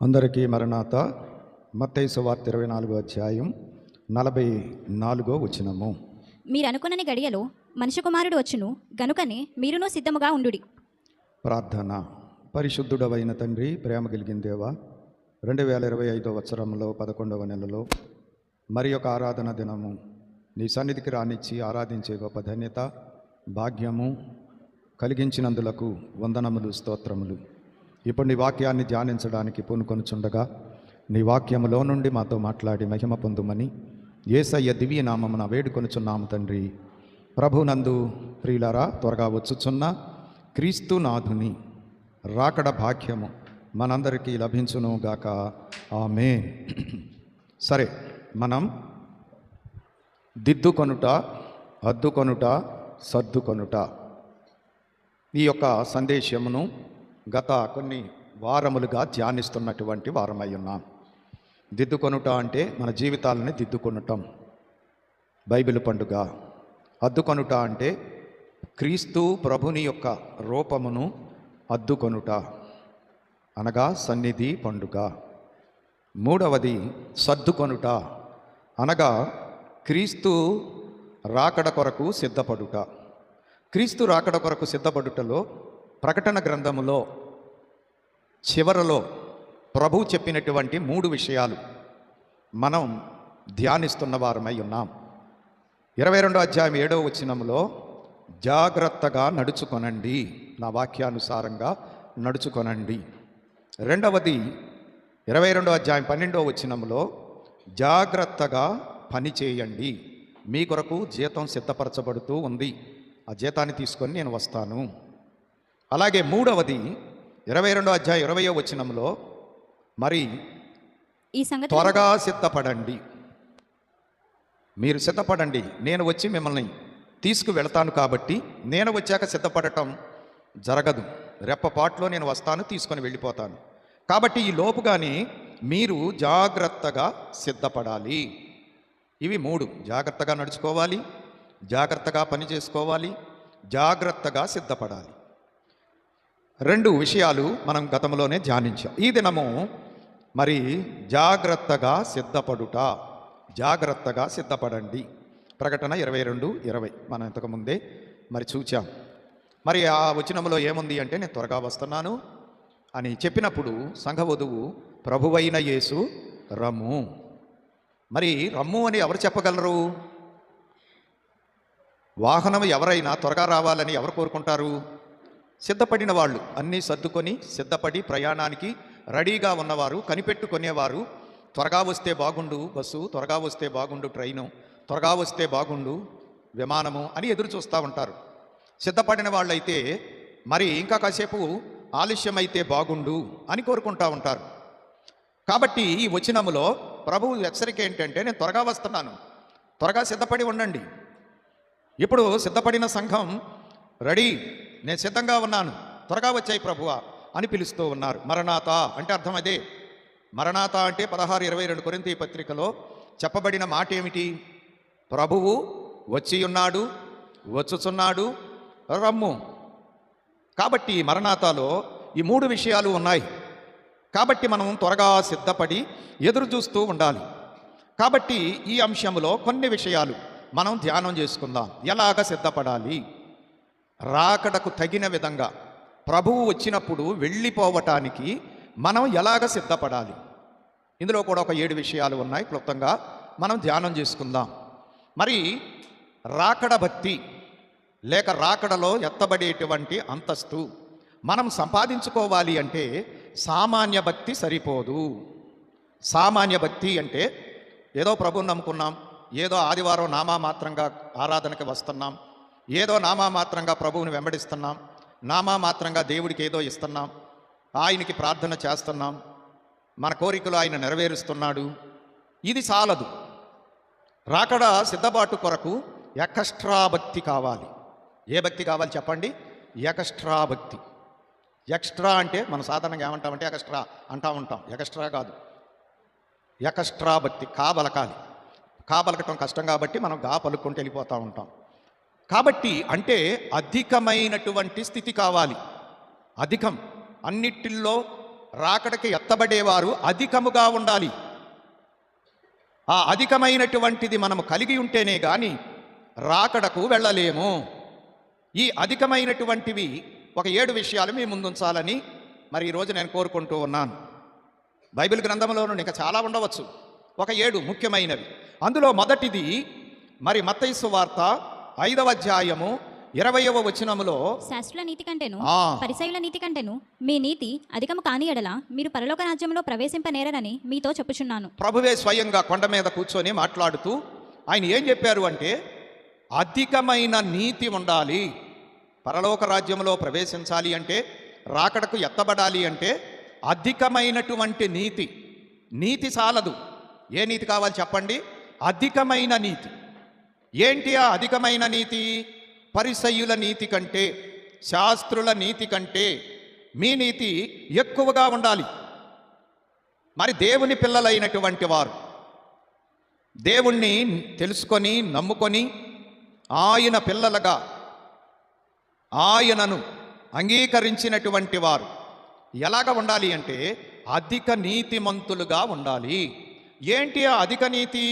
అందరికీ మరణాత. మత్తయి సువార్త 24వ అధ్యాయం 44వ వచనము. మీరు అనుకున్నని గడియలో మనుష్య కుమారుడు వచ్చును, గనుకనే మీరును సిద్ధముగా ఉండుడి. ప్రార్థన. పరిశుద్ధుడవైన తండ్రి, ప్రేమ కలిగిన దేవా, 2025వ సంవత్సరంలో 11వ నెలలో మరి ఒక ఆరాధన దినము నీ సన్నిధికి రానిచ్చి ఆరాధించే గొప్ప ధన్యత భాగ్యము కలిగించినందులకు వందనములు, స్తోత్రములు. ఇప్పుడు నీ వాక్యాన్ని ధ్యానించడానికి పూనుకొనుచుండగా నీ వాక్యములో నుండి మాతో మాట్లాడి మహిమ పొందుమని యేసయ్య దివ్య నామమున వేడుకొనుచున్నాము తండ్రి. ప్రభునందు ప్రియులారా, త్వరగా వచ్చుచున్న క్రీస్తునాథుని రాకడ భాగ్యము మనందరికీ లభించునుగాక. ఆమేన్. సరే, మనం దిద్దుకొనుట, అద్దుకొనుట, సర్దుకొనుట ఈ యొక్క సందేశమును గత కొన్ని వారములుగా ధ్యానిస్తున్నటువంటి వారమై ఉన్నాం. దిద్దుకొనుట అంటే మన జీవితాలని దిద్దుకొనటం, బైబిల్ పండుగ. అద్దుకొనుట అంటే క్రీస్తు ప్రభుని యొక్క రూపమును అద్దుకొనుట, అనగా సన్నిధి పండుగ. మూడవది సర్దుకొనుట, అనగా క్రీస్తు రాకడ కొరకు సిద్ధపడుట. క్రీస్తు రాకడ కొరకు సిద్ధపడుటలో ప్రకటన గ్రంథములో చివరలో ప్రభువు చెప్పినటువంటి 3 విషయాలు మనం ధ్యానిస్తున్న వారమై ఉన్నాం. 22వ అధ్యాయం 7వ వచనములో జాగ్రత్తగా నడుచుకొనండి, నా వాక్యానుసారంగా నడుచుకొనండి. రెండవది 22వ అధ్యాయం 12వ వచనములో జాగ్రత్తగా పని చేయండి, మీ కొరకు జీతం సిద్ధపరచబడుతూ ఉంది, ఆ జీతాన్ని తీసుకొని నేను వస్తాను. అలాగే మూడవది 22వ అధ్యాయం 20వ వచనంలో మరి ఈ సంగతి త్వరగా సిద్ధపడండి, మీరు సిద్ధపడండి, నేను వచ్చి మిమ్మల్ని తీసుకువెళ్తాను, కాబట్టి నేను వచ్చాక సిద్ధపడటం జరగదు, రెప్పపాట్లో నేను వస్తాను, తీసుకొని వెళ్ళిపోతాను, కాబట్టి ఈ లోపుగానే మీరు జాగ్రత్తగా సిద్ధపడాలి. ఇవి 3. జాగ్రత్తగా నడుచుకోవాలి, జాగ్రత్తగా పని చేసుకోవాలి, జాగ్రత్తగా సిద్ధపడాలి. 2 విషయాలు మనం గతంలోనే ధ్యానించాం. ఈ దినము మరి జాగ్రత్తగా సిద్ధపడుట, జాగ్రత్తగా సిద్ధపడండి. ప్రకటన 22:20 మనం ఇంతకుముందే మరి చూచాం. మరి ఆ వచనంలో ఏముంది అంటే, నేను త్వరగా వస్తున్నాను అని చెప్పినప్పుడు సంఘవధువు ప్రభువైన యేసు రమ్ము. మరి రమ్ము అని ఎవరు చెప్పగలరు? వాహనం ఎవరైనా త్వరగా రావాలని ఎవరు కోరుకుంటారు? సిద్ధపడిన వాళ్ళు, అన్నీ సర్దుకొని సిద్ధపడి ప్రయాణానికి రెడీగా ఉన్నవారు, కనిపెట్టుకునేవారు. త్వరగా వస్తే బాగుండు బస్సు, త్వరగా వస్తే బాగుండు ట్రైను, త్వరగా వస్తే బాగుండు విమానము అని ఎదురు చూస్తూ ఉంటారు. సిద్ధపడిన వాళ్ళైతే మరి ఇంకా కాసేపు ఆలస్యమైతే బాగుండు అని కోరుకుంటూ ఉంటారు. కాబట్టి ఈ వచనములో ప్రభువు హెచ్చరిక ఏంటంటే, నేను త్వరగా వస్తున్నాను, త్వరగా సిద్ధపడి ఉండండి. ఇప్పుడు సిద్ధపడిన సంఘం రెడీ, నేను సిద్ధంగా ఉన్నాను, త్వరగా వచ్చాయి ప్రభువా అని పిలుస్తూ ఉన్నారు. మరణాత అంటే అర్థం అదే. మరణాత అంటే 16:22 కొరింథీ పత్రికలో చెప్పబడిన మాట ఏమిటి? ప్రభువు వచ్చి ఉన్నాడు, వచ్చుచున్నాడు, రమ్ము. కాబట్టి మరణాతలో ఈ 3 విషయాలు ఉన్నాయి. కాబట్టి మనం త్వరగా సిద్ధపడి ఎదురు చూస్తూ ఉండాలి. కాబట్టి ఈ అంశంలో కొన్ని విషయాలు మనం ధ్యానం చేసుకుందాం. ఎలాగ సిద్ధపడాలి, రాకడకు తగిన విధంగా ప్రభువు వచ్చినప్పుడు వెళ్ళిపోవటానికి మనం ఎలాగ సిద్ధపడాలి. ఇందులో కూడా ఒక 7 విషయాలు ఉన్నాయి, క్లుప్తంగా మనం ధ్యానం చేసుకుందాం. మరి రాకడ భక్తి లేక రాకడలో ఎత్తబడేటువంటి అంతస్తు మనం సంపాదించుకోవాలి అంటే సామాన్య భక్తి సరిపోదు. సామాన్య భక్తి అంటే ఏదో ప్రభువుని నమ్ముకున్నాం, ఏదో ఆదివారం నామామాత్రంగా ఆరాధనకి వస్తున్నాం, ఏదో నామామాత్రంగా ప్రభువుని వెంబడిస్తున్నాం, నామామాత్రంగా దేవుడికి ఏదో ఇస్తున్నాం, ఆయనకి ప్రార్థన చేస్తున్నాం, మన కోరికలు ఆయన నెరవేరుస్తున్నాడు. ఇది చాలదు. రాకడ సిద్ధపాటు కొరకు ఎక్స్ట్రా భక్తి కావాలి. ఏ భక్తి కావాలి చెప్పండి? ఎక్స్ట్రా భక్తి. ఎక్స్ట్రా అంటే మనం సాధారణంగా ఏమంటామంటే ఎక్స్ట్రా అంటూ ఉంటాం. ఎక్స్ట్రా కాదు, ఎక్స్ట్రా భక్తి. కాబలకాలి, కాబలకటం కష్టం కాబట్టి మనం గా పలుక్కుంటూ వెళ్ళిపోతూ ఉంటాం. కాబట్టి అంటే అధికమైనటువంటి స్థితి కావాలి. అధికం, అన్నిటిల్లో రాకడకి ఎత్తబడేవారు అధికముగా ఉండాలి. ఆ అధికమైనటువంటిది మనము కలిగి ఉంటేనే కానీ రాకడకు వెళ్ళలేము. ఈ అధికమైనటువంటివి ఒక 7 విషయాలు మీ ముందుంచాలని మరి ఈరోజు నేను కోరుకుంటూ ఉన్నాను. బైబిల్ గ్రంథంలో నుండి ఇంకా చాలా ఉండవచ్చు, ఒక 7 ముఖ్యమైనవి. అందులో మొదటిది మరి మత్తయి సువార్త 5వ అధ్యాయము 20వ వచనములో, శాస్త్రుల నీతి కంటేను పరిసయ్యుల నీతి కంటేను మీ నీతి అధికము కాని ఎడల మీరు పరలోక రాజ్యంలో ప్రవేశింపనేరని మీతో చెప్పుచున్నాను. ప్రభువే స్వయంగా కొండ మీద కూర్చొని మాట్లాడుతూ ఆయన ఏం చెప్పారు అంటే, అధికమైన నీతి ఉండాలి. పరలోక రాజ్యంలో ప్రవేశించాలి అంటే, రాకడకు ఎత్తబడాలి అంటే అధికమైనటువంటి నీతి. నీతి చాలదు, ఏ నీతి కావాలి చెప్పండి? అధికమైన నీతి. ఏంటి ఆ అధికమైన నీతి? పరిసయ్యుల నీతి కంటే, శాస్త్రుల నీతి కంటే మీ నీతి ఎక్కువగా ఉండాలి. మరి దేవుని పిల్లలైనటువంటి వారు, దేవుణ్ణి తెలుసుకొని నమ్ముకొని ఆయన పిల్లలుగా ఆయనను అంగీకరించినటువంటి వారు ఎలాగ ఉండాలి అంటే అధిక నీతిమంతులుగా ఉండాలి. ఏంటి ఆ అధిక నీతి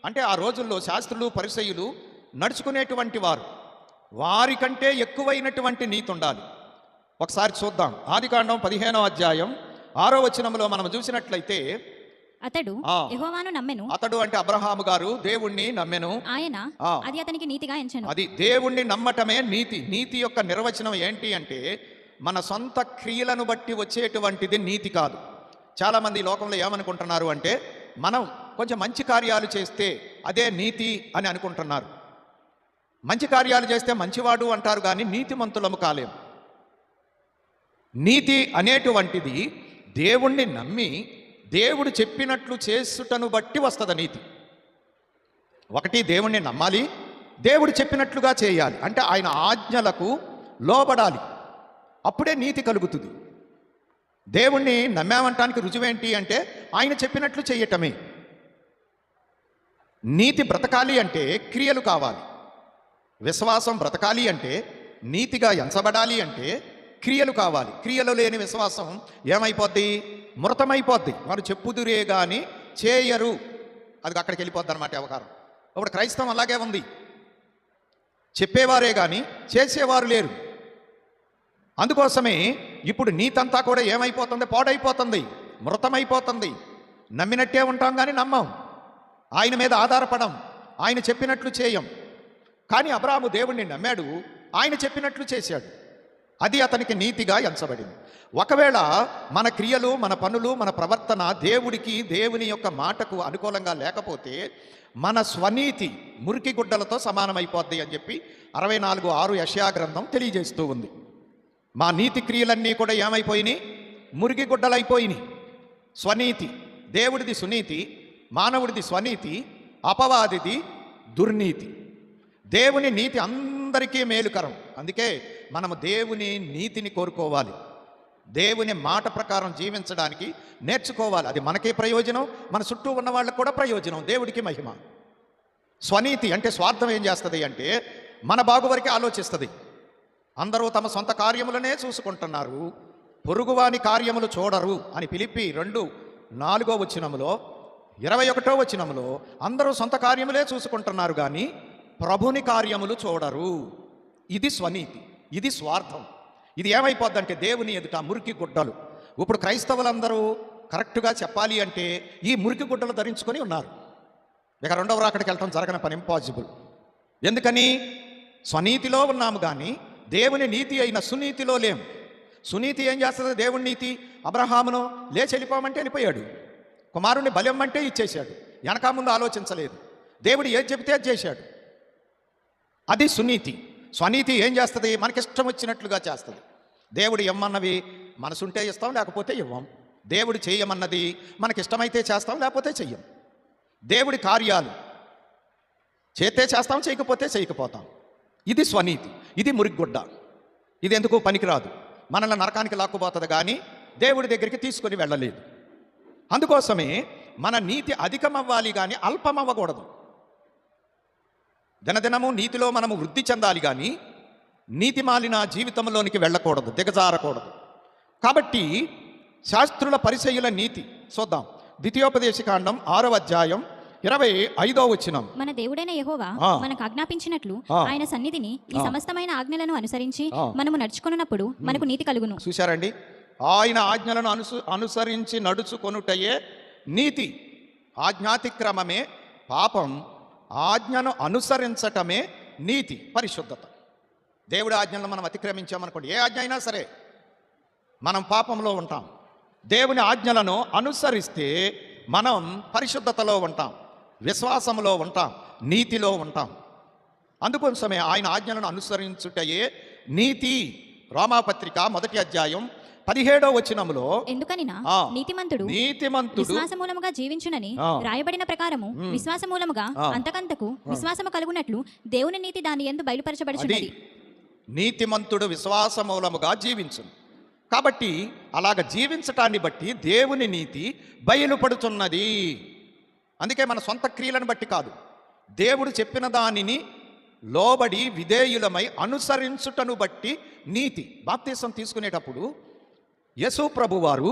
అంటే, ఆ రోజుల్లో శాస్త్రులు పరిసయ్యులు నడుచుకునేటువంటి వారు, వారికంటే ఎక్కువైనటువంటి నీతి ఉండాలి. ఒకసారి చూద్దాం. ఆదికాండం 15వ అధ్యాయం 6వ వచనంలో మనం చూసినట్లయితే, అతడు యెహోవాను నమ్మెను. అతడు అంటే అబ్రహాము గారు దేవుణ్ణి నమ్మెను, ఆయన అది అతనికి నీతిగా ఎంచెను. అది దేవుణ్ణి నమ్మటమే నీతి. నీతి యొక్క నిర్వచనం ఏంటి అంటే, మన సొంత క్రియలను బట్టి వచ్చేటువంటిది నీతి కాదు. చాలామంది లోకంలో ఏమనుకుంటున్నారు అంటే, మనం కొంచెం మంచి కార్యాలు చేస్తే అదే నీతి అని అనుకుంటున్నారు. మంచి కార్యాలు చేస్తే మంచివాడు అంటారు, కానీ నీతిమంతులము కాలేము. నీతి అనేటువంటిది దేవుణ్ణి నమ్మి దేవుడు చెప్పినట్లు చేసుటను బట్టి వస్తుంది నీతి. ఒకటి, దేవుణ్ణి నమ్మాలి, దేవుడు చెప్పినట్లుగా చేయాలి, అంటే ఆయన ఆజ్ఞలకు లోబడాలి, అప్పుడే నీతి కలుగుతుంది. దేవుణ్ణి నమ్మామంటానికి రుజువేంటి అంటే ఆయన చెప్పినట్లు చేయటమే. నీతి బ్రతకాలి అంటే క్రియలు కావాలి. విశ్వాసం బ్రతకాలి అంటే, నీతిగా ఎంచబడాలి అంటే క్రియలు కావాలి. క్రియలు లేని విశ్వాసం ఏమైపోద్ది? మృతమైపోద్ది. వారు చెప్పుదురే కానీ చేయరు, అది అక్కడికి వెళ్ళిపోద్ది అన్నమాట వ్యవహారం. ఇప్పుడు క్రైస్తవం అలాగే ఉంది, చెప్పేవారే కానీ చేసేవారు లేరు. అందుకోసమే ఇప్పుడు నీతంతా కూడా ఏమైపోతుంది? పాడైపోతుంది, మృతమైపోతుంది. నమ్మినట్టే ఉంటాం కానీ నమ్మం, ఆయన మీద ఆధారపడం, ఆయన చెప్పినట్లు చేయం. కానీ అబ్రాహాము దేవుణ్ణి నమ్మాడు, ఆయన చెప్పినట్లు చేశాడు, అది అతనికి నీతిగా ఎంచబడింది. ఒకవేళ మన క్రియలు, మన పనులు, మన ప్రవర్తన దేవుడికి, దేవుని యొక్క మాటకు అనుకూలంగా లేకపోతే మన స్వనీతి మురికి గుడ్డలతో సమానమైపోద్ది అని చెప్పి 64:6 యెషయా గ్రంథం తెలియజేస్తూ ఉంది. మా నీతి క్రియలన్నీ కూడా ఏమైపోయినాయి? మురికి గుడ్డలైపోయినాయి. స్వనీతి, దేవుడిది సునీతి, మానవుడిది స్వనీతి, అపవాదిది దుర్నీతి. దేవుని నీతి అందరికీ మేలుకరం. అందుకే మనము దేవుని నీతిని కోరుకోవాలి, దేవుని మాట ప్రకారం జీవించడానికి నేర్చుకోవాలి. అది మనకే ప్రయోజనం, మన చుట్టూ ఉన్న వాళ్ళకు కూడా ప్రయోజనం, దేవుడికి మహిమ. స్వనీతి అంటే స్వార్థం ఏం చేస్తుంది అంటే మన బాగు వరకే ఆలోచిస్తుంది. అందరూ తమ సొంత కార్యములనే చూసుకుంటున్నారు, పొరుగువాని కార్యములు చూడరు అని ఫిలిప్పీ 2:4 వచనములో 21వ వచనములో అందరూ సొంత కార్యములే చూసుకుంటున్నారు కానీ ప్రభుని కార్యములు చూడరు. ఇది స్వనీతి, ఇది స్వార్థం. ఇది ఏమైపోద్దంటే దేవుని ఎదుట మురికి గుడ్డలు. ఇప్పుడు క్రైస్తవులందరూ కరెక్ట్గా చెప్పాలి అంటే ఈ మురికి గుడ్డలు ధరించుకొని ఉన్నారు. ఇక రెండవ రాకడికి వెళ్ళటం జరగని పని, ఇంపాసిబుల్. ఎందుకని? స్వనీతిలో ఉన్నాము కానీ దేవుని నీతి అయిన సునీతిలో లేము. సునీతి ఏం చేస్తుంది? దేవుని నీతి అబ్రహామును లేచి వెళ్ళిపోమంటే వెళ్ళిపోయాడు, కుమారుణ్ణి బలిమ్మంటే ఇచ్చేశాడు, వెనక ముందు ఆలోచించలేదు, దేవుడు ఏది చెబితే అది చేశాడు. అది సునీతి. స్వనీతి ఏం చేస్తుంది? మనకిష్టం వచ్చినట్లుగా చేస్తుంది. దేవుడు ఇమ్మన్నవి మనసుంటే ఇస్తాం, లేకపోతే ఇవ్వం. దేవుడు చేయమన్నది మనకిష్టమైతే చేస్తాం, లేకపోతే చెయ్యం. దేవుడి కార్యాలు చేస్తే చేస్తాం, చేయకపోతే చేయకపోతాం. ఇది స్వనీతి, ఇది మురిగుడ్డ. ఇది ఎందుకు పనికిరాదు, మనల్ని నరకానికి లాక్కుపోతుంది కానీ దేవుడి దగ్గరికి తీసుకొని వెళ్ళలేదు. అందుకోసమే మన నీతి అధికమవ్వాలి కానీ అల్పమవ్వకూడదు. దినదినము నీతిలో మనము వృద్ధి చెందాలి కానీ నీతి మాలిన జీవితంలోనికి వెళ్ళకూడదు, దిగజారకూడదు. కాబట్టి శాస్త్రుల పరిసయ్యుల నీతి. చూద్దాం. ద్వితీయోపదేశకాండం 6వ అధ్యాయం 25వ వచనం. మన దేవుడైన యెహోవా ఆ. మనకు ఆజ్ఞాపించినట్లు ఆ. ఆయన సన్నిధిని ఈ ఆ. సమస్తమైన ఆజ్ఞలను అనుసరించి ఆ. మనము నడుచుకున్నప్పుడు మనకు నీతి కలుగును. చూశారండి, ఆయన ఆజ్ఞలను అనుసరించి నడుచుకొనుటయే నీతి. ఆజ్ఞాతిక్రమమే పాపం, ఆజ్ఞను అనుసరించటమే నీతి, పరిశుద్ధత. దేవుడి ఆజ్ఞలను మనం అతిక్రమించామనుకోండి, ఏ ఆజ్ఞ అయినా సరే మనం పాపంలో ఉంటాం. దేవుని ఆజ్ఞలను అనుసరిస్తే మనం పరిశుద్ధతలో ఉంటాం, విశ్వాసంలో ఉంటాం, నీతిలో ఉంటాం. అందుకోసమే ఆయన ఆజ్ఞలను అనుసరించుటయే నీతి. రోమాపత్రిక 1వ అధ్యాయం 17వ వచనములో ఎందుకనినా ఆ. నీతిమంతుడు నీతిమంతుడు విశ్వాసమూలముగా జీవించునని ఆ. రాయబడిన ప్రకారము విశ్వాసమూలముగా ఆ. అంతకంతకు విశ్వాసము కలుగునట్లు దేవుని నీతి దాని యందు అది బయలుపరచబడుచున్నది. నీతిమంతుడు విశ్వాసమూలముగా జీవించును. కాబట్టి అలాగ జీవించటాన్ని బట్టి దేవుని నీతి బయలుపడుతున్నది. అందుకే మన సొంత క్రియలను బట్టి కాదు, దేవుడు చెప్పిన దానిని లోబడి విధేయులమై అనుసరించుటను బట్టి నీతి. బాప్తీసం తీసుకునేటప్పుడు యేసు ప్రభు వారు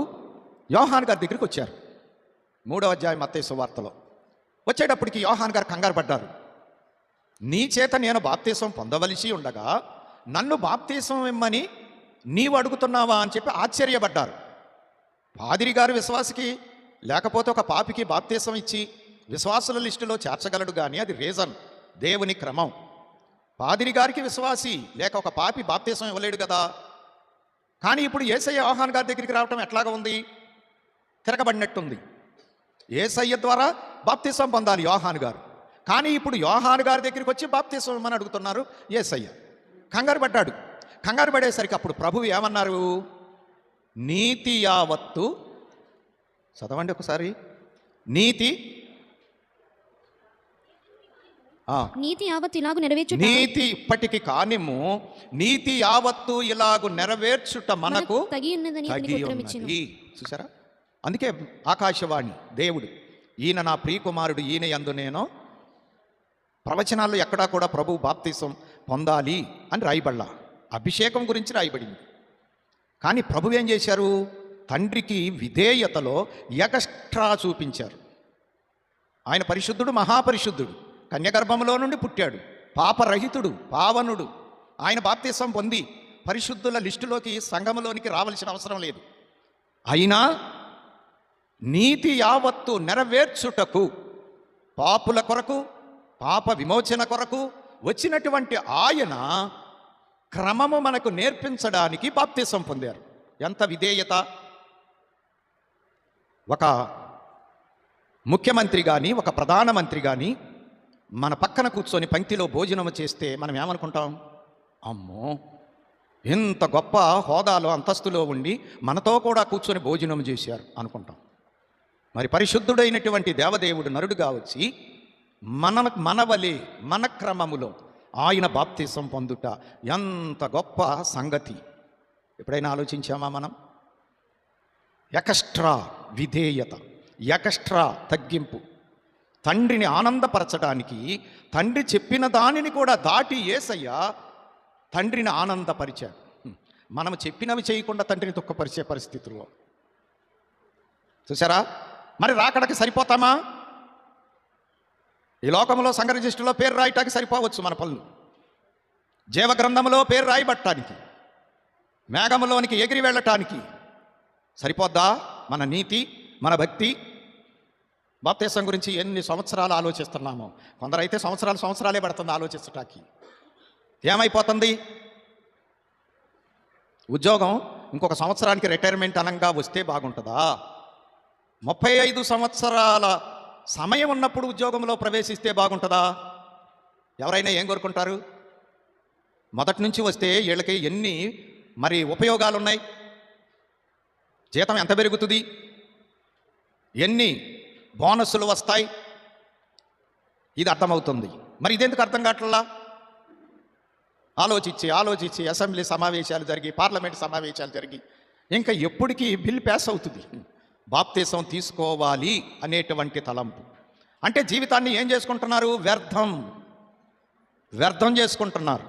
యోహాను గారి దగ్గరికి వచ్చారు. 3వ అధ్యాయం మత్తయి సువార్తలో. వచ్చేటప్పటికి యోహాను గారు కంగారు పడ్డారు. నీ చేత నేను బాప్తీసం పొందవలసి ఉండగా నన్ను బాప్తీసం ఇమ్మని నీవు అడుగుతున్నావా అని చెప్పి ఆశ్చర్యపడ్డారు. పాదిరి గారు విశ్వాసికి లేకపోతే ఒక పాపికి బాప్తీసం ఇచ్చి విశ్వాసుల లిస్టులో చేర్చగలడు, కానీ అది రీజన్, దేవుని క్రమం. పాదిరి గారికి విశ్వాసి లేక ఒక పాపి బాప్తీసం ఇవ్వలేడు కదా. కానీ ఇప్పుడు యేసయ్య యోహాను గారి దగ్గరికి రావటం ఎట్లాగా ఉంది? తిరగబడినట్టుంది. యేసయ్య ద్వారా బాప్తీసం పొందాలి యోహాను గారు, కానీ ఇప్పుడు యోహాను గారి దగ్గరికి వచ్చి బాప్తీసం ఇమ్మని అడుగుతున్నారు యేసయ్య. కంగారు పడ్డాడు. కంగారు పడేసరికి అప్పుడు ప్రభువు ఏమన్నారు? నీతి యావత్తు, చదవండి ఒకసారి, నీతి నీతి యావత్తు ఇలాగు నెరవేర్చుట నీతి ఇప్పటికి కానిము, నీతి యావత్తు ఇలాగు నెరవేర్చుట మనకు తగి ఉన్నదని తగి అతనికి ఉత్తరం ఇచ్చెను. ఉన్నది. చూసారా? అందుకే ఆకాశవాణి దేవుడు, ఈయన నా ప్రియకుమారుడు, ఈయన యందు నేను, ప్రవచనాల్లో ఎక్కడా కూడా ప్రభు బాప్తీసం పొందాలి అని రాయబడలా, అభిషేకం గురించి రాయబడింది. కానీ ప్రభు ఏం చేశారు? తండ్రికి విధేయతలో ఎగస్ట్రా చూపించారు. ఆయన పరిశుద్ధుడు, మహాపరిశుద్ధుడు, కన్యగర్భంలో నుండి పుట్టాడు, పాపరహితుడు, పావనుడు. ఆయన బాప్తీసం పొంది పరిశుద్ధుల లిస్టులోకి, సంఘములోనికి రావాల్సిన అవసరం లేదు. అయినా నీతి యావత్తు నెరవేర్చుటకు, పాపుల కొరకు, పాప విమోచన కొరకు వచ్చినటువంటి ఆయన క్రమము మనకు నేర్పించడానికి బాప్తీసం పొందారు. ఎంత విధేయత! ఒక ముఖ్యమంత్రి కానీ, ఒక ప్రధానమంత్రి కానీ మన పక్కన కూర్చొని పంక్తిలో భోజనం చేస్తే మనం ఏమనుకుంటాం? అమ్మో, ఎంత గొప్ప హోదాలో, అంతస్తులో ఉండి మనతో కూడా కూర్చొని భోజనం చేశారు అనుకుంటాం. మరి పరిశుద్ధుడైనటువంటి దేవదేవుడు నరుడుగా వచ్చి మనవలే, మన క్రమములో ఆయన బాప్తీసం పొందుట ఎంత గొప్ప సంగతి! ఎప్పుడైనా ఆలోచించామా మనం? ఎక్స్ట్రా విధేయత, ఎక్స్ట్రా తగ్గింపు. తండ్రిని ఆనందపరచడానికి తండ్రి చెప్పిన దానిని కూడా దాటి యేసయ్య తండ్రిని ఆనందపరిచాడు. మనం చెప్పినవి చేయకుండా తండ్రిని దుఃఖపరిచే పరిస్థితుల్లో. చూసారా? మరి రాకడకి సరిపోతామా? ఈ లోకంలో సంఘ రిజిస్టర్లో పేరు రాయటానికి సరిపోవచ్చు మన పనులు, జీవగ్రంథంలో పేరు రాయబట్టడానికి, మేఘములోనికి ఎగిరి వెళ్ళటానికి సరిపోద్దా మన నీతి, మన భక్తి? బాప్తీసం గురించి ఎన్ని సంవత్సరాలు ఆలోచిస్తున్నామో, కొందరైతే సంవత్సరాలే పడుతుంది ఆలోచించటానికి. ఏమైపోతుంది? ఉద్యోగం ఇంకొక సంవత్సరానికి రిటైర్మెంట్ అనంగా వస్తే బాగుంటుందా? 35 సంవత్సరాల సమయం ఉన్నప్పుడు ఉద్యోగంలో ప్రవేశిస్తే బాగుంటుందా? ఎవరైనా ఏం కోరుకుంటారు? మొదటి నుంచి వస్తే వీళ్ళకి ఎన్ని మరి ఉపయోగాలు ఉన్నాయి? జీతం ఎంత పెరుగుతుంది? ఎన్ని బోనస్సులు వస్తాయి? ఇది అర్థమవుతుంది. మరి ఇదెందుకు అర్థం కావట్లా? ఆలోచించి అసెంబ్లీ సమావేశాలు జరిగి, పార్లమెంట్ సమావేశాలు జరిగి, ఇంకా ఎప్పటికీ బిల్ పాస్ అవుతుంది? బాప్తీసం తీసుకోవాలి అనేటువంటి తలంపు. అంటే జీవితాన్ని ఏం చేసుకుంటున్నారు? వ్యర్థం చేసుకుంటున్నారు.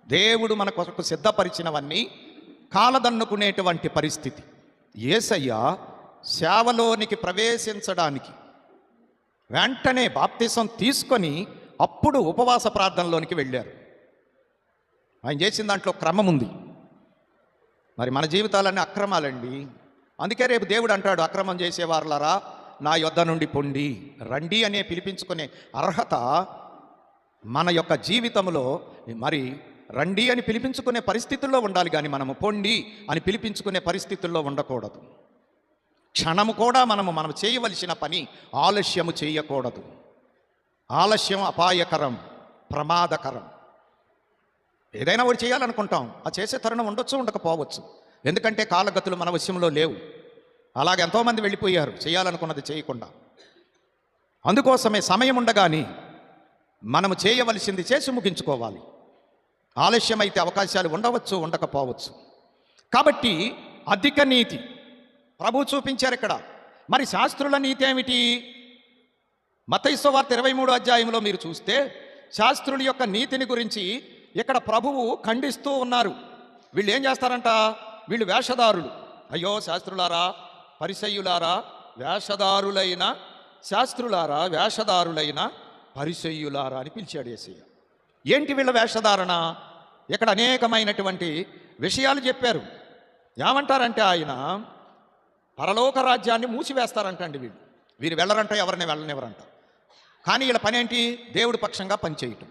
దేవుడు మన కొరకు సిద్ధపరిచినవన్నీ కాలదన్నుకునేటువంటి పరిస్థితి. యేసయ్య సేవలోనికి ప్రవేశించడానికి వెంటనే బాప్తిసం తీసుకొని అప్పుడు ఉపవాస ప్రార్థనలోనికి వెళ్ళారు. ఆయన చేసిన దాంట్లో క్రమం ఉంది. మరి మన జీవితాలన్నీ అక్రమాలండి. అందుకే రేపు దేవుడు అంటాడు, అక్రమం చేసేవారులారా నా యొద్ద నుండి పొండి రండి అనే పిలిపించుకునే అర్హత మన యొక్క జీవితంలో మరి రండి అని పిలిపించుకునే పరిస్థితుల్లో ఉండాలి, కానీ మనము పొండి అని పిలిపించుకునే పరిస్థితుల్లో ఉండకూడదు. క్షణము కూడా మనం చేయవలసిన పని ఆలస్యము చేయకూడదు. ఆలస్యం అపాయకరం, ప్రమాదకరం. ఏదైనా ఒకటి చేయాలనుకుంటాం, ఆ చేసే తరుణం ఉండొచ్చు, ఉండకపోవచ్చు. ఎందుకంటే కాలగతులు మన వశంలో లేవు. అలాగే ఎంతోమంది వెళ్ళిపోయారు చేయాలనుకున్నది చేయకుండా. అందుకోసమే సమయం ఉండగానే మనము చేయవలసింది చేసి ముగించుకోవాలి. ఆలస్యమైతే అవకాశాలు ఉండవచ్చు, ఉండకపోవచ్చు. కాబట్టి అధిక నీతి ప్రభు చూపించారు ఇక్కడ. మరి శాస్త్రుల నీతి ఏమిటి? మత్తయి సువార్త 23వ అధ్యాయంలో మీరు చూస్తే శాస్త్రుల యొక్క నీతిని గురించి ఇక్కడ ప్రభువు ఖండిస్తూ ఉన్నారు. వీళ్ళు ఏం చేస్తారంట? వీళ్ళు వేషధారులు. అయ్యో శాస్త్రులారా, పరిసయ్యులారా, వేషధారులైన శాస్త్రులారా, వేషధారులైన పరిసయ్యులారా అని పిలిచాడు యేసయ్య. ఏంటి వీళ్ళ వేషధారణ? ఇక్కడ అనేకమైనటువంటి విషయాలు చెప్పారు. ఏమంటారంటే ఆయన పరలోక రాజ్యాన్ని మూసివేస్తారంటండి. వీరు వెళ్ళరంట, ఎవరిని వెళ్ళనివ్వరంట. కానీ వీళ్ళ పని ఏంటి? దేవుడి పక్షంగా పనిచేయటం.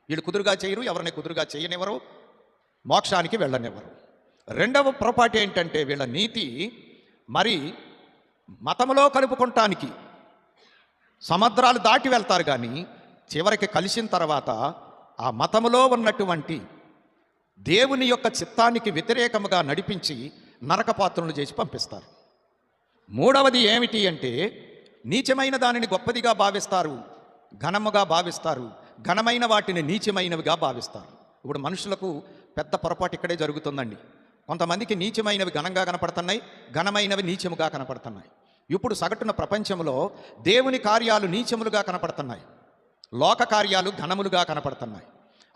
వీళ్ళు కుదురుగా చేయరు, ఎవరిని కుదురుగా చేయనివ్వరు, మోక్షానికి వెళ్ళనివ్వరు. రెండవ పొరపాటు ఏంటంటే వీళ్ళ నీతి మరి మతములో కలుపుకుంటానికి సముద్రాలు దాటి వెళ్తారు, కానీ చివరికి కలిసిన తర్వాత ఆ మతములో ఉన్నటువంటి దేవుని యొక్క చిత్తానికి వ్యతిరేకముగా నడిపించి నరకపాత్రలు చేసి పంపిస్తారు. మూడవది ఏమిటి అంటే నీచమైన దానిని గొప్పదిగా భావిస్తారు, ఘనముగా భావిస్తారు, ఘనమైన వాటిని నీచమైనవిగా భావిస్తారు. ఇప్పుడు మనుషులకు పెద్ద పొరపాటు ఇక్కడే జరుగుతుందండి. కొంతమందికి నీచమైనవి ఘనంగా కనపడుతున్నాయి, ఘనమైనవి నీచముగా కనపడుతున్నాయి. ఇప్పుడు సగటున ప్రపంచంలో దేవుని కార్యాలు నీచములుగా కనపడుతున్నాయి, లోక కార్యాలు ఘనములుగా కనపడుతున్నాయి.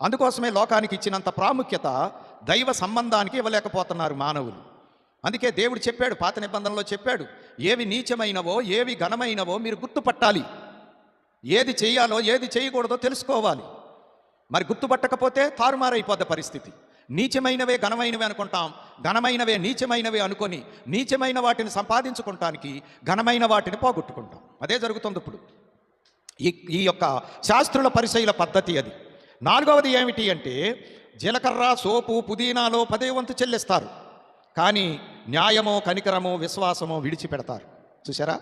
అందుకోసమే లోకానికి ఇచ్చినంత ప్రాముఖ్యత దైవ సంబంధానికి ఇవ్వలేకపోతున్నారు మానవులు. అందుకే దేవుడు చెప్పాడు, పాత నిబంధనలో చెప్పాడు, ఏవి నీచమైనవో ఏవి ఘనమైనవో మీరు గుర్తుపట్టాలి. ఏది చేయాలో ఏది చేయకూడదో తెలుసుకోవాలి. మరి గుర్తుపట్టకపోతే తారుమారైపోద్ది పరిస్థితి. నీచమైనవే ఘనమైనవే అనుకుంటాం, ఘనమైనవే నీచమైనవే అనుకొని నీచమైన వాటిని సంపాదించుకుంటానికి ఘనమైన వాటిని పోగొట్టుకుంటాం. అదే జరుగుతుంది ఇప్పుడు. ఈ యొక్క శాస్త్రుల పరిసయ్యుల పద్ధతి అది. నాలుగవది ఏమిటి అంటే జీలకర్ర, సోపు, పుదీనాలో 10వ వంతు చెల్లిస్తారు, కానీ న్యాయమో కనికరమో విశ్వాసమో విడిచిపెడతారు. చూసారా?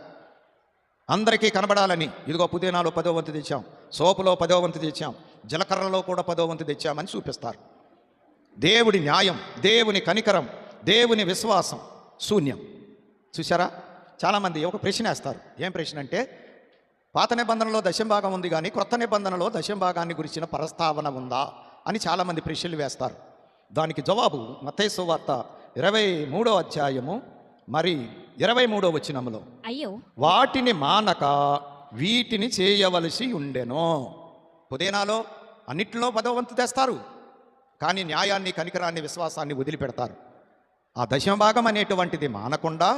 అందరికీ కనబడాలని ఇదిగో పుదీనాలో 10వ వంతు తెచ్చాం, సోపులో 10వ వంతు తెచ్చాం, జీలకర్రలో కూడా 10వ వంతు తెచ్చామని చూపిస్తారు. దేవుడి న్యాయం, దేవుని కనికరం, దేవుని విశ్వాసం శూన్యం. చూసారా? చాలామంది ఒక ప్రశ్న వేస్తారు. ఏం ప్రశ్న అంటే పాత నిబంధనలో దశంభాగం ఉంది, కానీ క్రొత్త నిబంధనలో దశంభాగాన్ని గురించిన ప్రస్తావన ఉందా అని చాలామంది ప్రశ్నలు వేస్తారు. దానికి జవాబు మత్తయి సువార్త 23వ అధ్యాయము మరి 23వ వచనములో, అయ్యో వాటిని మానక వీటిని చేయవలసి ఉండెను. పుదీనాలో అన్నిటిలో 10వ వంతు తెస్తారు, కానీ న్యాయాన్ని, కనికరాన్ని, విశ్వాసాన్ని వదిలిపెడతారు. ఆ దశమభాగం అనేటువంటిది మానకుండా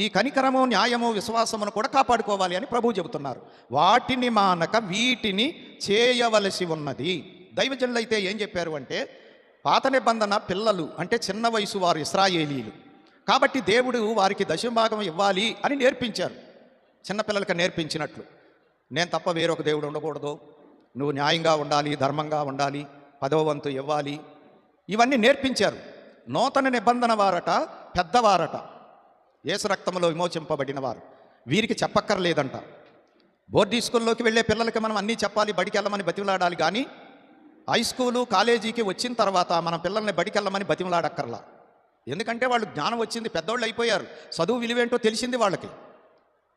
ఈ కనికరము, న్యాయము, విశ్వాసమును కూడా కాపాడుకోవాలి అని ప్రభువు చెబుతున్నారు. వాటిని మానక వీటిని చేయవలసి ఉన్నది. దైవజనులు అయితే ఏం చెప్పారు అంటే పాత నిబంధన పిల్లలు అంటే చిన్న వయసు వారు ఇశ్రాయేలీలు కాబట్టి దేవుడు వారికి దశమభాగం ఇవ్వాలి అని నేర్పించారు. చిన్నపిల్లలకి నేర్పించినట్లు, నేను తప్ప వేరొక దేవుడు ఉండకూడదు, నువ్వు న్యాయంగా ఉండాలి, ధర్మంగా ఉండాలి, 10వ వంతు ఇవ్వాలి, ఇవన్నీ నేర్పించారు. నూతన నిబంధన వారట పెద్దవారట, యేసు రక్తంలో విమోచింపబడిన వారు, వీరికి చెప్పక్కర్లేదంట. బోర్డీ స్కూల్లోకి వెళ్ళే పిల్లలకి మనం అన్నీ చెప్పాలి, బడికి వెళ్ళమని బతిమలాడాలి, కానీ హై స్కూలు, కాలేజీకి వచ్చిన తర్వాత మన పిల్లల్ని బడికి వెళ్ళమని బతిమలాడక్కర్లా. ఎందుకంటే వాళ్ళు జ్ఞానం వచ్చింది, పెద్దోళ్ళు అయిపోయారు, చదువు విలువేంటో తెలిసింది వాళ్ళకి.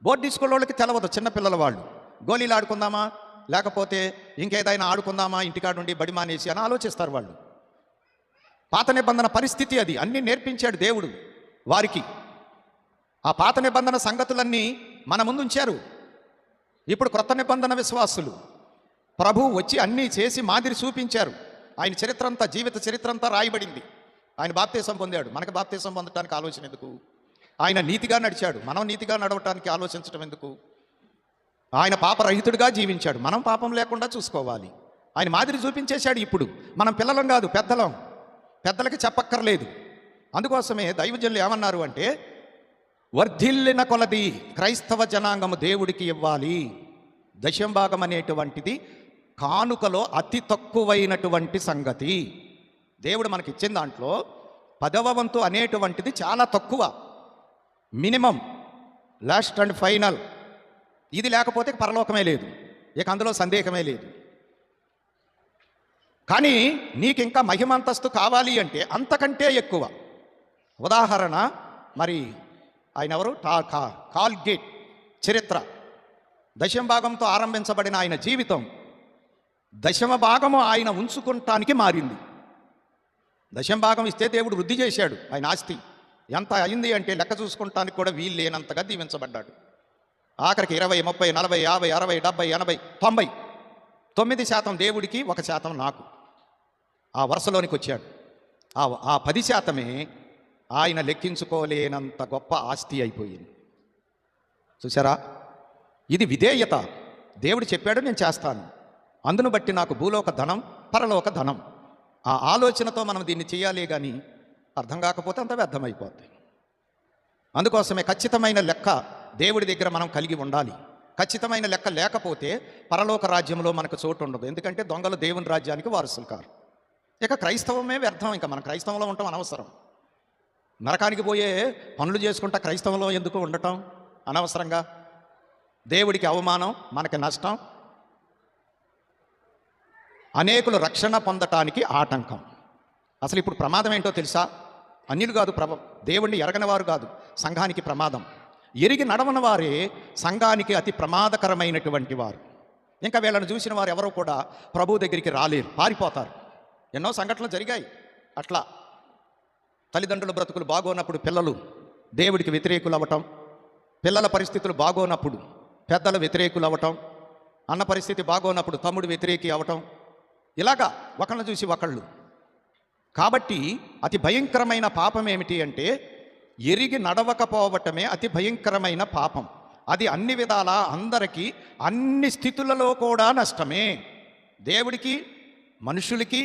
బోర్డీ స్కూల్ వాళ్ళకి తెలవదు. చిన్నపిల్లల వాళ్ళు గోళీలు ఆడుకుందామా లేకపోతే ఇంకేదైనా ఆడుకుందామా ఇంటికాడుండి బడి మానేసి అని ఆలోచిస్తారు వాళ్ళు. పాత నిబంధన పరిస్థితి అది. అన్నీ నేర్పించాడు దేవుడు వారికి. ఆ పాత నిబంధన సంగతులన్నీ మన ముందు ఉంచారు. ఇప్పుడు క్రొత్త నిబంధన విశ్వాసులు ప్రభు వచ్చి అన్నీ చేసి మాదిరి చూపించారు. ఆయన చరిత్ర అంతా, జీవిత చరిత్ర అంతా రాయబడింది. ఆయన బాప్తీసం పొందాడు, మనకు బాప్తీసం పొందడానికి ఆలోచన ఎందుకు? ఆయన నీతిగా నడిచాడు, మనం నీతిగా నడవటానికి ఆలోచించడం ఎందుకు? ఆయన పాపరహితుడిగా జీవించాడు, మనం పాపం లేకుండా చూసుకోవాలి. ఆయన మాదిరి చూపించేశాడు. ఇప్పుడు మనం పిల్లలం కాదు, పెద్దలం. పెద్దలకి చెప్పక్కర్లేదు. అందుకోసమే దైవజనులు ఏమన్నారు అంటే, వర్ధిల్లిన కొలది క్రైస్తవ జనాంగము దేవుడికి ఇవ్వాలి. దశంభాగం అనేటువంటిది కానుకలో అతి తక్కువైనటువంటి సంగతి. దేవుడు మనకి ఇచ్చిన దాంట్లో 10వ వంతు అనేటువంటిది చాలా తక్కువ, మినిమం, లాస్ట్ అండ్ ఫైనల్. ఇది లేకపోతే పరలోకమే లేదు, ఇక అందులో సందేహమే లేదు. కానీ నీకు ఇంకా మహిమంతస్తు కావాలి అంటే అంతకంటే ఎక్కువ. ఉదాహరణ, మరి ఆయన ఎవరు? కాల్గేట్ చరిత్ర. దశంభాగంతో ఆరంభించబడిన ఆయన జీవితం 10వ భాగము ఆయన ఉంచుకుంటానికి మారింది. 10వ భాగం ఇస్తే దేవుడు వృద్ధి చేశాడు ఆయన ఆస్తి. ఎంత అయింది అంటే లెక్క చూసుకుంటానికి కూడా వీలు లేనంతగా దీవించబడ్డాడు. ఆఖరికి 20, 30, 40, 50, 60, 70, 80, 90, 9% దేవుడికి, 1% నాకు. ఆ వరుసలోనికి వచ్చాడు. ఆ 10% ఆయన లెక్కించుకోలేనంత గొప్ప ఆస్తి అయిపోయింది. చూసారా? ఇది విధేయత. దేవుడు చెప్పాడు, నేను చేస్తాను, అందును బట్టి నాకు భూలోక ధనం, పరలోక ధనం. ఆ ఆలోచనతో మనం దీన్ని చేయాలి. కానీ అర్థం కాకపోతే అంత వ్యర్థమైపోద్ది. అందుకోసమే ఖచ్చితమైన లెక్క దేవుడి దగ్గర మనం కలిగి ఉండాలి. ఖచ్చితమైన లెక్క లేకపోతే పరలోక రాజ్యంలో మనకు చోటు ఉండదు. ఎందుకంటే దొంగలు దేవుని రాజ్యానికి వారసులు కారు. ఇక క్రైస్తవమే వ్యర్థం. ఇంకా మనం క్రైస్తవంలో ఉండటం అనవసరం. నరకానికి పోయే పనులు చేసుకుంటా క్రైస్తవంలో ఎందుకు ఉండటం అనవసరంగా? దేవుడికి అవమానం, మనకి నష్టం, అనేకులు రక్షణ పొందటానికి ఆటంకం. అసలు ఇప్పుడు ప్రమాదం ఏంటో తెలుసా? అన్యులు కాదు, దేవుణ్ణి ఎరగని వారు కాదు, సంఘానికి ప్రమాదం. ఎరిగి నడవని వారే సంఘానికి అతి ప్రమాదకరమైనటువంటి వారు. ఇంకా వీళ్ళని చూసిన వారు ఎవరో కూడా ప్రభు దగ్గరికి రాలేరు, పారిపోతారు. ఎన్నో సంఘటనలు జరిగాయి అట్లా. తల్లిదండ్రుల బ్రతుకులు బాగోనప్పుడు పిల్లలు దేవుడికి వ్యతిరేకులు అవ్వటం, పిల్లల పరిస్థితులు బాగోనప్పుడు పెద్దల వ్యతిరేకులు అవ్వటం, అన్న పరిస్థితి బాగోనప్పుడు తమ్ముడు వ్యతిరేకి అవ్వటం, ఇలాగా ఒకళ్ళని చూసి ఒకళ్ళు. కాబట్టి అతి భయంకరమైన పాపం ఏమిటి అంటే, ఎరిగి నడవకపోవటమే అతి భయంకరమైన పాపం. అది అన్ని విధాలా అందరికీ, అన్ని స్థితులలో కూడా నష్టమే. దేవుడికి, మనుషులకి,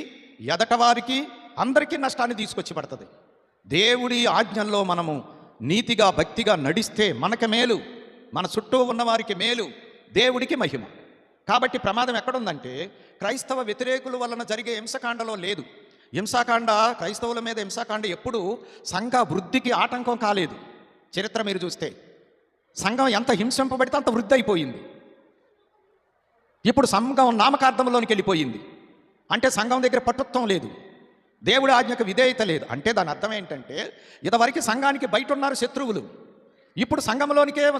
ఎదటవారికి, అందరికీ నష్టాన్ని తీసుకొచ్చి పడుతుంది. దేవుడి ఆజ్ఞల్లో మనము నీతిగా, భక్తిగా నడిస్తే మనకి మేలు, మన చుట్టూ ఉన్నవారికి మేలు, దేవుడికి మహిమ. కాబట్టి ప్రమాదం ఎక్కడుందంటే, క్రైస్తవ వ్యతిరేకుల వలన జరిగే హింసకాండలో లేదు. హింసాకాండ, క్రైస్తవుల మీద హింసాకాండ ఎప్పుడు సంఘ వృద్ధికి ఆటంకం కాలేదు. చరిత్ర మీరు చూస్తే సంఘం ఎంత హింసింపబడితే అంత వృద్ధి అయిపోయింది. ఇప్పుడు సంఘం నామకార్థంలోనికి వెళ్ళిపోయింది. అంటే సంఘం దగ్గర పట్టుత్వం లేదు, దేవుడి ఆజ్ఞకు విధేయత లేదు. అంటే దాని అర్థం ఏంటంటే, ఇదివరకు సంఘానికి బయట ఉన్నారు శత్రువులు, ఇప్పుడు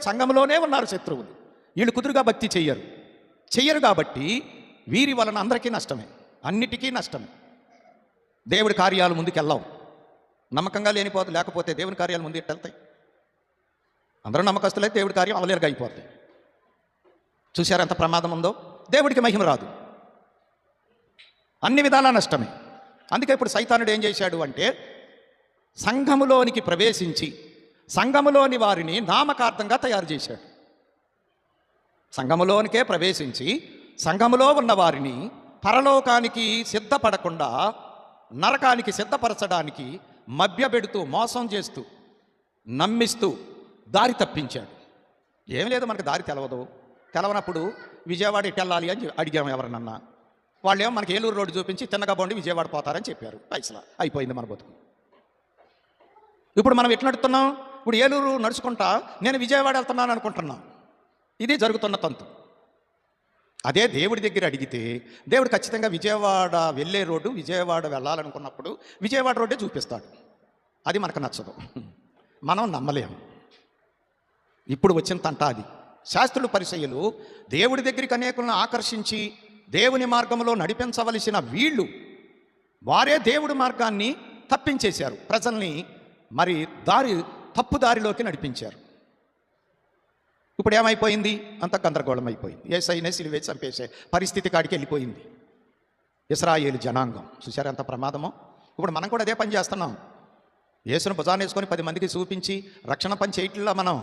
సంఘంలోనే ఉన్నారు శత్రువులు. వీళ్ళు కుదురుగా భక్తి చెయ్యరు కాబట్టి వీరి వలన అందరికీ నష్టమే, అన్నిటికీ నష్టమే. దేవుడి కార్యాలు ముందుకెళ్ళావు. నమ్మకంగా లేకపోతే దేవుని కార్యాలు ముందు వెళ్తాయి. అందరూ నమ్మకస్తులైతే దేవుడి కార్యం అవలేరుగా అయిపోతాయి. చూశారు ఎంత ప్రమాదం ఉందో? దేవుడికి మహిమ రాదు, అన్ని విధాలా నష్టమే. అందుకే ఇప్పుడు సైతానుడు ఏం చేశాడు అంటే, సంఘములోనికి ప్రవేశించి సంఘములోని వారిని నామకార్థంగా తయారు చేశాడు. సంఘములోనికే ప్రవేశించి సంఘములో ఉన్న వారిని పరలోకానికి సిద్ధపడకుండా నరకానికి సిద్ధపరచడానికి మభ్యపెడుతూ, మోసం చేస్తూ, నమ్మిస్తూ దారి తప్పించాడు. ఏం లేదు, మనకు దారి తెలవనప్పుడు విజయవాడ ఇటు వెళ్ళాలి అని అడిగాము ఎవరినన్నా. వాళ్ళేమో మనకి ఏలూరు రోడ్డు చూపించి తిన్నగా బాగుండి విజయవాడ పోతారని చెప్పారు. పైసలా అయిపోయింది మన బతుకు. ఇప్పుడు మనం ఎట్లా నడుస్తున్నాం? ఇప్పుడు ఏలూరు నడుచుకుంటా నేను విజయవాడ వెళ్తున్నాను అనుకుంటున్నాం. ఇది జరుగుతున్న తంతు. అదే దేవుడి దగ్గర అడిగితే దేవుడు ఖచ్చితంగా విజయవాడ వెళ్ళే రోడ్డు, విజయవాడ వెళ్ళాలనుకున్నప్పుడు విజయవాడ రోడ్డే చూపిస్తాడు. అది మనకు నచ్చదు, మనం నమ్మలేము. ఇప్పుడు వచ్చిన తంట అది. శాస్త్రులు, పరిసయ్యులు దేవుడి దగ్గరికి అనేకులను ఆకర్షించి దేవుని మార్గంలో నడిపించవలసిన వీళ్ళు వారే దేవుడి మార్గాన్ని తప్పించేశారు. ప్రజల్ని మరి తప్పు దారిలోకి నడిపించారు. ఇప్పుడు ఏమైపోయింది? అంత గందరగోళం అయిపోయింది. యేసయ్యనే సిలువేసి చంపేసే పరిస్థితి కాడికి వెళ్ళిపోయింది ఇశ్రాయేలు జనాంగం. చూశారు ఎంత ప్రమాదమో? ఇప్పుడు మనం కూడా అదే పని చేస్తున్నాం. యేసును భుజాన్ని వేసుకొని 10 మందికి చూపించి రక్షణ పని చేయట్లా మనం.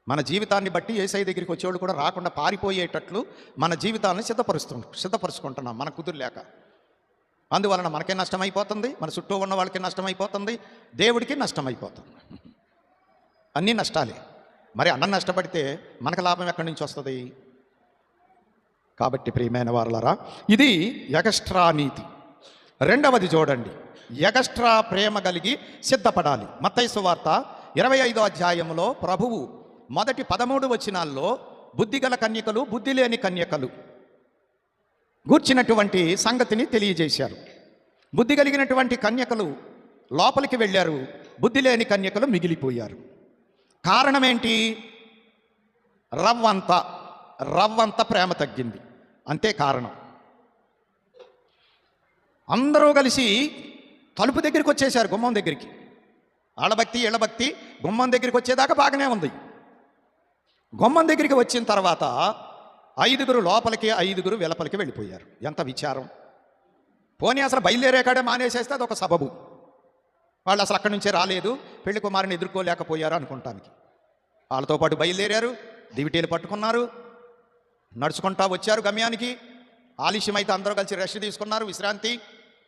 మన జీవితాన్ని బట్టి యేసయ్య దగ్గరికి వచ్చేవాళ్ళు కూడా రాకుండా పారిపోయేటట్లు మన జీవితాన్ని సిద్ధపరుచుకుంటున్నాం మన కుదురు లేక. అందువలన మనకే నష్టమైపోతుంది, మన చుట్టూ ఉన్న వాళ్ళకి నష్టమైపోతుంది, దేవుడికి నష్టమైపోతుంది. అన్నీ నష్టాలే. మరి అన్నం నష్టపడితే మనకు లాభం ఎక్కడి నుంచి వస్తుంది? కాబట్టి ప్రియమైన వారలారా, ఇది ఎగస్ట్రా నీతి. రెండవది చూడండి, ఎగస్ట్రా ప్రేమ కలిగి సిద్ధపడాలి. మత్తయి సువార్త 25వ అధ్యాయంలో ప్రభువు మొదటి 13 వచనాల్లో బుద్ధిగల కన్యకలు, బుద్ధి లేని కన్యకలు గూర్చినటువంటి సంగతిని తెలియజేశారు. బుద్ధి కలిగినటువంటి కన్యకలు లోపలికి వెళ్ళారు, బుద్ధి లేని కన్యకలు మిగిలిపోయారు. కారణం ఏంటి? రవ్వంత ప్రేమ తగ్గింది, అంతే కారణం. అందరూ కలిసి తలుపు దగ్గరికి వచ్చేసారు, గుమ్మం దగ్గరికి. ఆడభక్తి ఇళ్ళభక్తి గుమ్మం దగ్గరికి వచ్చేదాకా బాగానే ఉంది. గుమ్మం దగ్గరికి వచ్చిన తర్వాత 5 లోపలికి 5 వెలుపలికి వెళ్ళిపోయారు. ఎంత విచారం! పోనీ అసలు బయలుదేరే కాడే మానేసేస్తే అదొక సబబు. వాళ్ళు అసలు అక్కడి నుంచే రాలేదు, పెళ్లి కుమారుని ఎదుర్కోలేకపోయారు అనుకుంటానికి. వాళ్ళతో పాటు బయలుదేరారు, దివిటీలు పట్టుకున్నారు, నడుచుకుంటా వచ్చారు గమ్యానికి. ఆలస్యమైతే అందరూ కలిసి రెస్ట్ తీసుకున్నారు, విశ్రాంతి.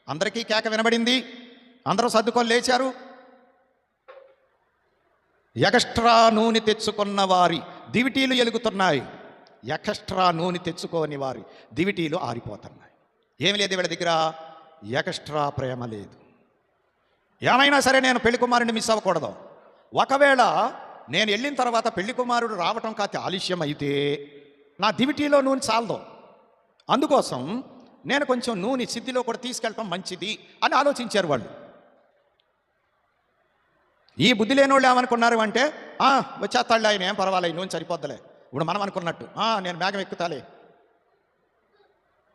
అందరికీ కేక వినబడింది, అందరూ సర్దుకొని లేచారు. ఎగస్ట్రా నూనె తెచ్చుకున్న వారి దివిటీలు ఎలుగుతున్నాయి, ఎగస్ట్రా నూనె తెచ్చుకోని వారి దివిటీలు ఆరిపోతున్నాయి. ఏమి లేదు వీళ్ళ దగ్గర, ఎగస్ట్రా ప్రేమ లేదు. ఏమైనా సరే నేను పెళ్లి కుమారుని మిస్ అవ్వకూడదు. ఒకవేళ నేను వెళ్ళిన తర్వాత పెళ్లి కుమారుడు రావటం కాస్త ఆలస్యం అయితే నా దివిటీలో నూనె చాలదు. అందుకోసం నేను కొంచెం నూనె సిద్ధిలో కూడా తీసుకెళ్ళటం మంచిది అని ఆలోచించారు వాళ్ళు. ఈ బుద్ధి లేని వాళ్ళు ఏమనుకున్నారు అంటే, వచ్చేస్తాడులే ఆయన, ఏం పర్వాలేదు, నూనె సరిపోద్దలే. ఇప్పుడు మనం అనుకున్నట్టు నేను మేఘం ఎక్కుతాలే,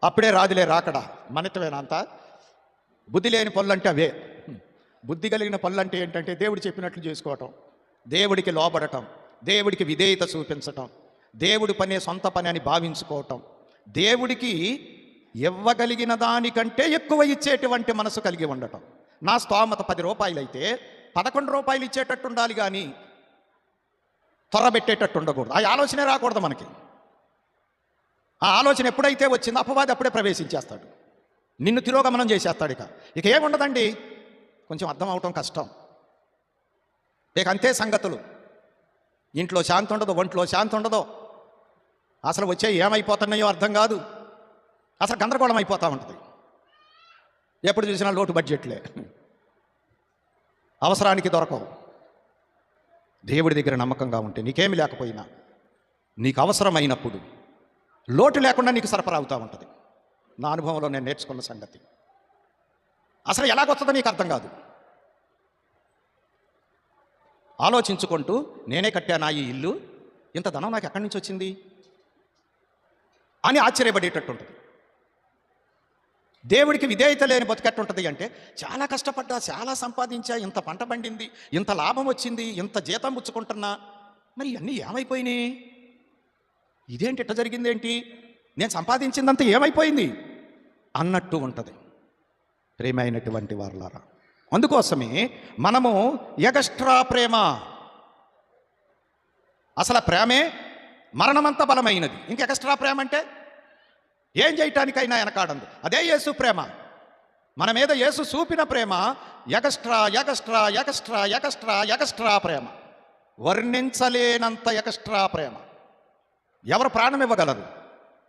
అప్పుడే రాదులే రాకడా, మనటమేనా అంతా. బుద్ధి లేని పనులు అంటే అవే. బుద్ధి కలిగిన పనులు అంటే ఏంటంటే దేవుడు చెప్పినట్లు చేసుకోవటం, దేవుడికి లోబడటం, దేవుడికి విధేయత చూపించటం, దేవుడి పనే సొంత పని అని భావించుకోవటం, దేవుడికి ఇవ్వగలిగిన దానికంటే ఎక్కువ ఇచ్చేటువంటి మనసు కలిగి ఉండటం. నా స్తోమత 10 రూపాయలు అయితే 11 రూపాయలు ఇచ్చేటట్టు ఉండాలి, కానీ త్వరబెట్టేటట్టు ఉండకూడదు. ఆ ఆలోచనే రాకూడదు మనకి. ఆ ఆలోచన ఎప్పుడైతే వచ్చిందో అపవాది అప్పుడే ప్రవేశించేస్తాడు, నిన్ను తిరోగమనం చేసేస్తాడు. ఇక ఏముండదండి, కొంచెం అర్థం అవటం కష్టం. ఇక అంతే సంగతులు. ఇంట్లో శాంతి ఉండదు, ఒంట్లో శాంతి ఉండదు. అసలు వచ్చే ఏమైపోతున్నాయో అర్థం కాదు, అసలు గందరగోళం అయిపోతూ ఉంటుంది. ఎప్పుడు చూసినా లోటు బడ్జెట్లే, అవసరానికి దొరకవు. దేవుడి దగ్గర నమ్మకంగా ఉంటే నీకేమి లేకపోయినా నీకు అవసరమైనప్పుడు లోటు లేకుండా నీకు సరఫరా అవుతూ ఉంటుంది. నా అనుభవంలో నేను నేర్చుకున్న సంగతి. అసలు ఎలాగొస్తుందో నీకు అర్థం కాదు. ఆలోచించుకుంటూ నేనే కట్టానా ఈ ఇల్లు, ఇంత ధనం నాకు ఎక్కడి నుంచి వచ్చింది అని ఆశ్చర్యపడేటట్టు ఉంటుంది. దేవుడికి విధేయత లేని బతికెట్టుంటుంది అంటే, చాలా కష్టపడ్డా, చాలా సంపాదించా, ఇంత పంట పండింది, ఇంత లాభం వచ్చింది, ఇంత జీతం పుచ్చుకుంటున్నా, మరి ఇవన్నీ ఏమైపోయినాయి? ఇదేంటి ఇట్ట జరిగిందేంటి? నేను సంపాదించిందంతా ఏమైపోయింది అన్నట్టు ఉంటుంది. ప్రేమైనటువంటి వారలారా, అందుకోసమే మనము ఎగస్ట్రా ప్రేమ, అసలు ప్రేమే మరణమంత బలమైనది. ఇంక ఎగస్ట్రా ప్రేమ అంటే ఏం చేయటానికైనా వెనకాడంది. అదే యేసు ప్రేమ. మన మీద యేసు చూపిన ప్రేమ extra extra extra extra extra ప్రేమ, వర్ణించలేనంత ఎగస్ట్రా ప్రేమ. ఎవరు ప్రాణం ఇవ్వగలరు?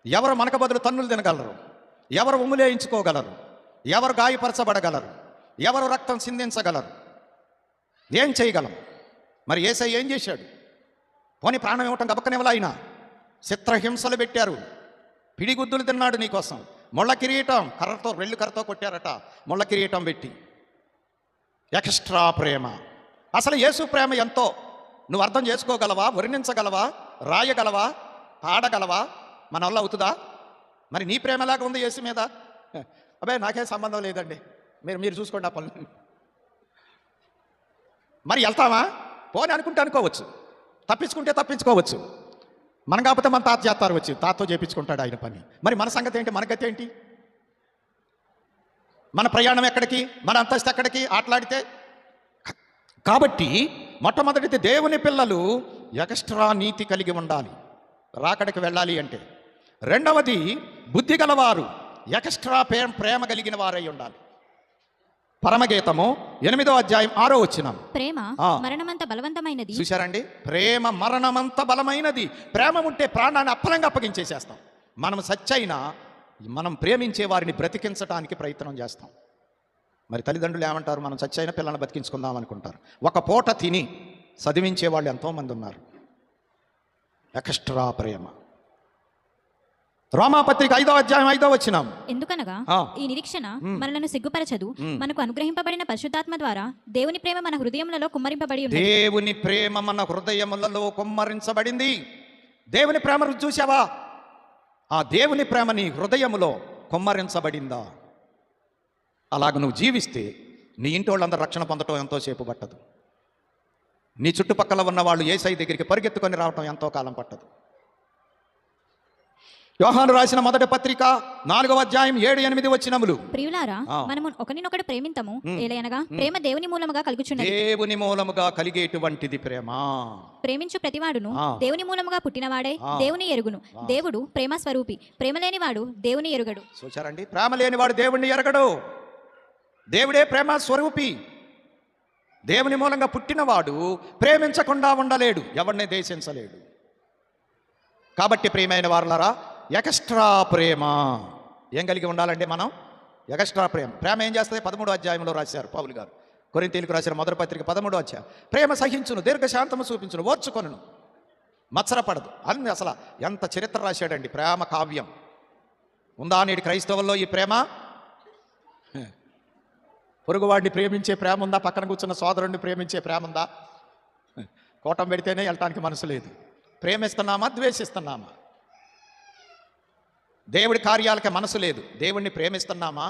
ఎవరు మనకు బదులు తన్నులు తినగలరు? ఎవరు ఉమ్ములేయించుకోగలరు? ఎవరు గాయపరచబడగలరు? ఎవరు రక్తం సిందించగలరు? ఏం చేయగలం? మరి యేసయ్య ఏం చేశాడు? పోనీ ప్రాణం ఇవ్వటం గబక్కనివ్వలా. ఆయన చిత్రహింసలు పెట్టారు, పిడిగుద్దులు తిన్నాడు నీకోసం. ముళ్ళ కిరీటం, కర్రతో, రెల్లు కర్రతో కొట్టారట, ముళ్ళ కిరీటం పెట్టి. ఎక్స్ట్రా ప్రేమ. అసలు యేసు ప్రేమ ఎంతో నువ్వు అర్థం చేసుకోగలవా? వర్ణించగలవా? రాయగలవా? పాడగలవా? మన వల్ల అవుతుందా? మరి నీ ప్రేమ ఎలాగ ఉంది యేసు మీద? అబ్బాయి నాకేం సంబంధం లేదండి, మీరు చూసుకోండి ఆ పనులు. మరి వెళ్తామా? పోని అనుకుంటే అనుకోవచ్చు, తప్పించుకుంటే తప్పించుకోవచ్చు. మనం కాకపోతే మన తాత చేస్తారు, వచ్చి తాతతో చేయించుకుంటాడు ఆయన పని. మరి మన సంగతి ఏంటి? మన గతి ఏంటి? మన ప్రయాణం ఎక్కడికి? మన అంతస్తు ఎక్కడికి? ఆటలాడితే కాబట్టి మొట్టమొదటిది దేవుని పిల్లలు ఎక్స్ట్రా నీతి కలిగి ఉండాలి రాకడికి వెళ్ళాలి అంటే. రెండవది బుద్ధి గలవారు ఎక్స్ట్రా ప్రేమ కలిగిన వారై ఉండాలి. పరమగీతము 8వ అధ్యాయం 6వ వచనం. ప్రేమ మరణమంత బలవంతమైనది. చూశారండి, ప్రేమ మరణమంత బలమైనది. ప్రేమ ఉంటే ప్రాణాన్ని అప్పలంగా అప్పగించేసేస్తాం. మనం సచ్చైనా మనం ప్రేమించే వారిని బ్రతికించడానికి ప్రయత్నం చేస్తాం. మరి తల్లిదండ్రులు ఏమంటారు? మనం సచ్చైన పిల్లల్ని బతికించుకుందాం అనుకుంటారు. ఒక పూట తిని చదివించే వాళ్ళు ఎంతోమంది ఉన్నారు. ఎక్స్ట్రా ప్రేమ. రోమాపత్రిక 5వ అధ్యాయం 5వ వచనం. ఎందుకనగా ఈ నిరీక్షణ మనలను సిగ్గుపరచదు, మనకు అనుగ్రహింపబడిన పరిశుద్ధాత్మ ద్వారా దేవుని ప్రేమ మన హృదయములలో కుమ్మరింపబడి ఉంది. దేవుని ప్రేమ మన హృదయములలో కుమ్మరించబడింది. దేవుని ప్రేమ రుచి చూసావా? ఆ దేవుని ప్రేమ నీ హృదయములో కుమ్మరించబడిందా? అలాగ నువ్వు జీవిస్తే నీ ఇంటి వాళ్ళందరూ రక్షణ పొందటం ఎంతోసేపు పట్టదు. నీ చుట్టుపక్కల ఉన్న వాళ్ళు యేసయ్య దగ్గరికి పరిగెత్తుకొని రావటం ఎంతో కాలం పట్టదు. యోహాను రాసిన మొదటి పత్రిక 4వ అధ్యాయం 7-8 వచనములు. ప్రియులారా, మనము ఒకరినొకడు ప్రేమింతము, ఏలయనగా ప్రేమ దేవుని మూలముగా కలుగుచున్నది. దేవుని మూలముగా కలిగేటువంటిది ప్రేమ. ప్రేమించు ప్రతివాడును దేవుని మూలముగా పుట్టినవాడే దేవుని ఎరుగును. దేవుడు ప్రేమ స్వరూపి. ప్రేమ లేనివాడు దేవుని ఎరుగడు. చూచారండి, ప్రేమ లేనివాడు దేవుణ్ణి ఎరగడు. దేవుడే ప్రేమ స్వరూపి. దేవుని మూలంగా పుట్టినవాడు ప్రేమించకుండా ఉండలేడు, ఎవరిని దేశించలేడు. కాబట్టి ప్రియమైన వారలారా, ఎక్స్ట్రా ప్రేమ ఏం కలిగి ఉండాలండి మనం? ఎక్స్ట్రా ప్రేమ. ప్రేమ ఏం చేస్తుంది? 13వ అధ్యాయంలో రాశారు పౌలు గారు, కొరింథీయులకు రాసిన మొదటి పత్రిక 13వ అధ్యాయం. ప్రేమ సహించును, దీర్ఘశాంతము చూపించును, ఓర్చుకొనును, మత్సరపడదు. అన్ని అసలు ఎంత చరిత్ర రాశాడండి. ప్రేమ కావ్యం ఉందా నేటి క్రైస్తవుల్లో? ఈ ప్రేమ పొరుగువాడిని ప్రేమించే ప్రేమ ఉందా? పక్కన కూర్చున్న సోదరుడిని ప్రేమించే ప్రేమ ఉందా? కోటం పెడితేనే వెళ్ళటానికి మనసు లేదు. ప్రేమిస్తున్నామా, ద్వేషిస్తున్నామా? దేవుడి కార్యాలకే మనసు లేదు. దేవుడిని ప్రేమిస్తున్నామా,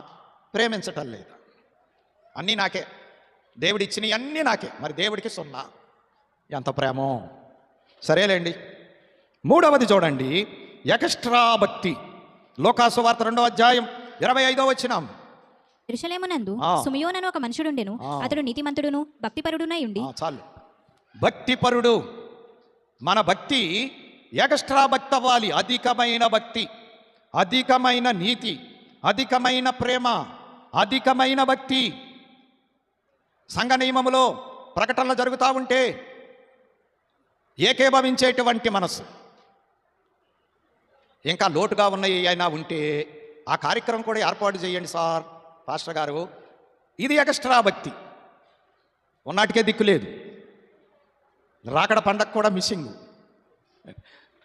ప్రేమించటం లేదు. అన్నీ నాకే, దేవుడి ఇచ్చినవి అన్నీ నాకే. మరి దేవుడికి సున్నా. ఎంత ప్రేమో! సరేలేండి. మూడవది చూడండి, ఎక్స్ట్రా భక్తి. లోకాసు వార్త 2వ అధ్యాయం 25వ వచనం. యెరూషలేమునందు సుమయోనను ఒక మనుషుడుండెను. అతడు నీతిమంతుడును భక్తిపరుడునై ఉండి. చాలు, భక్తిపరుడు. మన భక్తి ఎక్స్ట్రా భక్తి అవ్వాలి. అధికమైన భక్తి, అధికమైన నీతి, అధికమైన ప్రేమ, అధికమైన భక్తి. సంఘ నియమములో ప్రకటనలు జరుగుతూ ఉంటే ఏకీభవించేటువంటి మనసు. ఇంకా లోటుగా ఉన్నాయి అయినా ఉంటే ఆ కార్యక్రమం కూడా ఏర్పాటు చేయండి సార్, పాస్టర్ గారు. ఇది ఎక్స్ట్రా భక్తి. ఉన్నటికే దిక్కు లేదు. రాకడ పండగ కూడా మిస్సింగ్.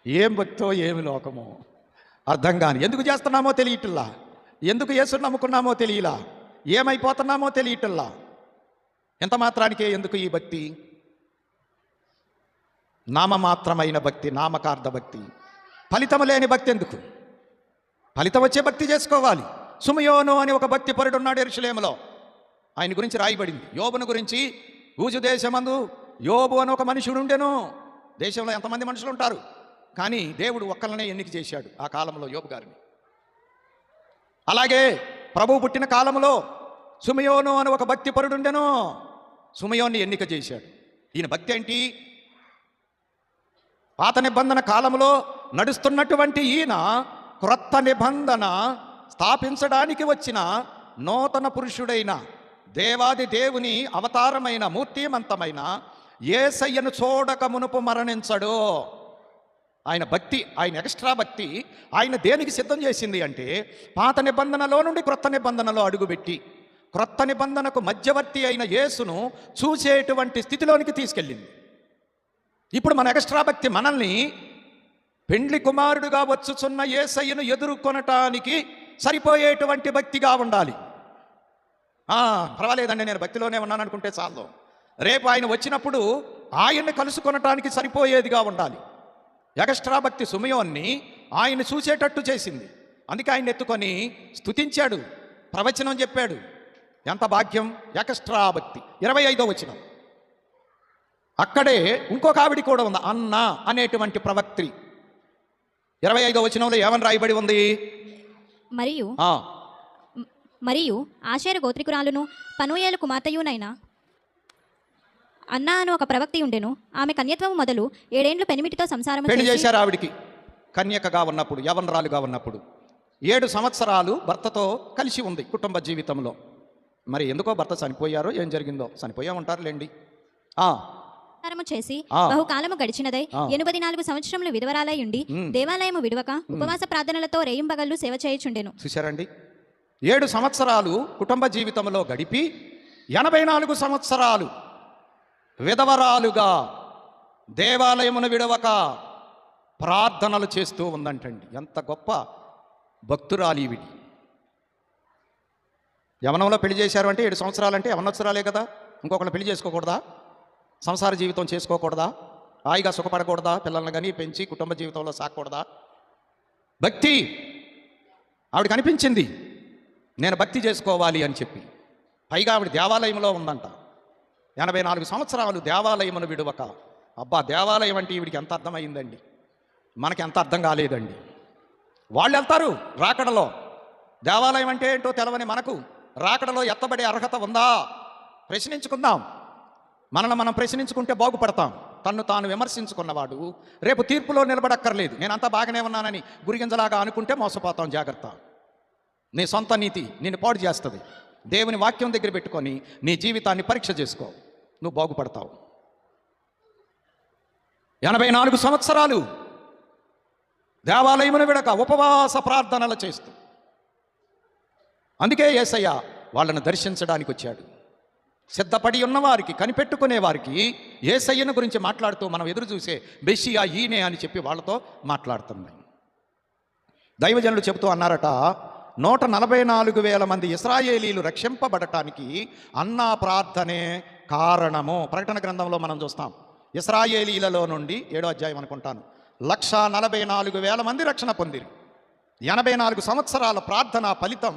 ఏం భక్తో ఏమి లోకమో అర్థం కాని. ఎందుకు చేస్తున్నామో తెలియటల్లా, ఎందుకు యేసుని నమ్ముకున్నామో తెలియలా, ఏమైపోతున్నామో తెలియటల్లా. ఎంత మాత్రానికే ఎందుకు ఈ భక్తి? నామమాత్రమైన భక్తి, నామకార్థ భక్తి, ఫలితం లేని భక్తి ఎందుకు? ఫలితం వచ్చే భక్తి చేసుకోవాలి. సుమయోను అని ఒక భక్తి పరుడు ఉన్నాడు యెరూషలేములో. ఆయన గురించి రాయబడింది. యోబును గురించి, ఊజు దేశమందు యోబు అని ఒక మనుషుడు ఉండెను. దేశంలో ఎంతమంది మనుషులు ఉంటారు, కానీ దేవుడు ఒక్కళ్ళనే ఎన్నిక చేశాడు ఆ కాలంలో యోబు గారిని. అలాగే ప్రభువు పుట్టిన కాలంలో సుమయోను అని ఒక భక్తి పరుడు ఉండెను. సుమయోన్ని ఎన్నిక చేశాడు. ఈయన భక్తి ఏంటి? పాత నిబంధన కాలంలో నడుస్తున్నటువంటి ఈయన క్రొత్త నిబంధన స్థాపించడానికి వచ్చిన నూతన పురుషుడైన దేవాది దేవుని అవతారమైన మూర్తిమంతమైన యేసయ్యను చూడక మునుపు మరణించడు. ఆయన భక్తి, ఆయన ఎక్స్ట్రా భక్తి ఆయన దేనికి సిద్ధం చేసింది అంటే, పాత నిబంధనలో నుండి క్రొత్త నిబంధనలో అడుగుపెట్టి క్రొత్త నిబంధనకు మధ్యవర్తి అయిన యేసును చూసేటువంటి స్థితిలోనికి తీసుకెళ్ళింది. ఇప్పుడు మన ఎక్స్ట్రా భక్తి మనల్ని పెండ్లి కుమారుడుగా వచ్చుచున్న యేసయ్యను ఎదుర్కొనటానికి సరిపోయేటువంటి భక్తిగా ఉండాలి. పర్వాలేదండి, నేను భక్తిలోనే ఉన్నాను అనుకుంటే చాలు. రేపు ఆయన వచ్చినప్పుడు ఆయన్ని కలుసుకొనటానికి సరిపోయేదిగా ఉండాలి. ఎక్స్ట్రా భక్తి సుమయోన్ని ఆయన చూసేటట్టు చేసింది. అందుకే ఆయన ఎత్తుకొని స్తుతించాడు, ప్రవచనం చెప్పాడు. ఎంత భాగ్యం! ఎక్స్ట్రా భక్తి. 25వ వచనం. అక్కడే ఇంకొక ఆవిడ కూడా ఉంది, అన్న అనేటువంటి ప్రవక్త్రి. 25వ వచనంలో ఏమని రాయబడి ఉంది? మరియు ఆషేరు గోత్రికురాలును పనూయేలు కుమార్తెయునైన అన్నా అను ఒక ప్రవక్తి ఉండెను. ఆమె కన్యత్వము మొదలు 7 ఏండ్లు పెనిమిటితో సంసారము పెళ్లి చేసి చేశారు ఆవిడికి. కన్యకగా ఉన్నప్పుడు, యవనరాలుగా ఉన్నప్పుడు 7 సంవత్సరాలు భర్తతో కలిసి ఉంది కుటుంబ జీవితంలో. మరి ఎందుకో భర్త చనిపోయారో ఏం జరిగిందో, చనిపోయా ఉంటారులేండి. సంసారము చేసి బహుకాలము గడిచినదై 84 సంవత్సరములు విధవరాలై ఉండి దేవాలయము విడవక ఉపవాస ప్రార్థనలతో రేయింబగళ్ళు సేవ చేయుచుండెను. చూశారండి, 7 సంవత్సరాలు కుటుంబ జీవితంలో గడిపి 84 సంవత్సరాలు విధవరాలుగా దేవాలయమును విడవక ప్రార్థనలు చేస్తూ ఉందంటండి. ఎంత గొప్ప భక్తురాలు ఈవిడి. యవనంలో పెళ్లి చేశారు అంటే 7 సంవత్సరాలు అంటే యవనోత్సరాలే కదా. ఇంకొకళ్ళు పెళ్లి చేసుకోకూడదా? సంసార జీవితం చేసుకోకూడదా? హాయిగా సుఖపడకూడదా? పిల్లల్ని కానీ పెంచి కుటుంబ జీవితంలో సాగకూడదా? భక్తి ఆవిడకి అనిపించింది, నేను భక్తి చేసుకోవాలి అని చెప్పి. పైగా ఆవిడ దేవాలయంలో ఉందంట. 84 సంవత్సరాలు దేవాలయమును విడవక. అబ్బా, దేవాలయం అంటే ఈవిడికి ఎంత అర్థమైందండి, మనకి ఎంత అర్థం కాలేదండి. వాళ్ళు వెళ్తారు రాకడలో. దేవాలయం అంటే ఏంటో తెలవని మనకు రాకడలో ఎత్తబడే అర్హత ఉందా? ప్రశ్నించుకుందాం. మనల్ని మనం ప్రశ్నించుకుంటే బాగుపడతాం. తన్ను తాను విమర్శించుకున్నవాడు రేపు తీర్పులో నిలబడక్కర్లేదు. నేనంతా బాగానే ఉన్నానని గురిగింజలాగా అనుకుంటే మోసపోతాం. జాగ్రత్త. నీ సొంత నీతి నిన్ను పాడు చేస్తుంది. దేవుని వాక్యం దగ్గర పెట్టుకొని నీ జీవితాన్ని పరీక్ష చేసుకో, నువ్వు బాగుపడతావు. 84 సంవత్సరాలు దేవాలయమును విడక ఉపవాస ప్రార్థనలు చేస్తూ. అందుకే యేసయ్య వాళ్ళను దర్శించడానికి వచ్చాడు. సిద్ధపడి ఉన్నవారికి, కనిపెట్టుకునే వారికి యేసయ్యను గురించి మాట్లాడుతూ మనం ఎదురు చూసే మెస్సియా ఈయనే అని చెప్పి వాళ్ళతో మాట్లాడుతున్నాయి. దైవజనులు చెబుతూ అన్నారట, 144,000 మంది ఇశ్రాయేలీలు రక్షింపబడటానికి అన్నా ప్రార్థనే కారణము. ప్రకటన గ్రంథంలో మనం చూస్తాం. ఇశ్రాయేలీలలో నుండి 7వ అధ్యాయం అనుకుంటాను, 144,000 మంది రక్షణ పొందిరి. 84 సంవత్సరాల ప్రార్థన ఫలితం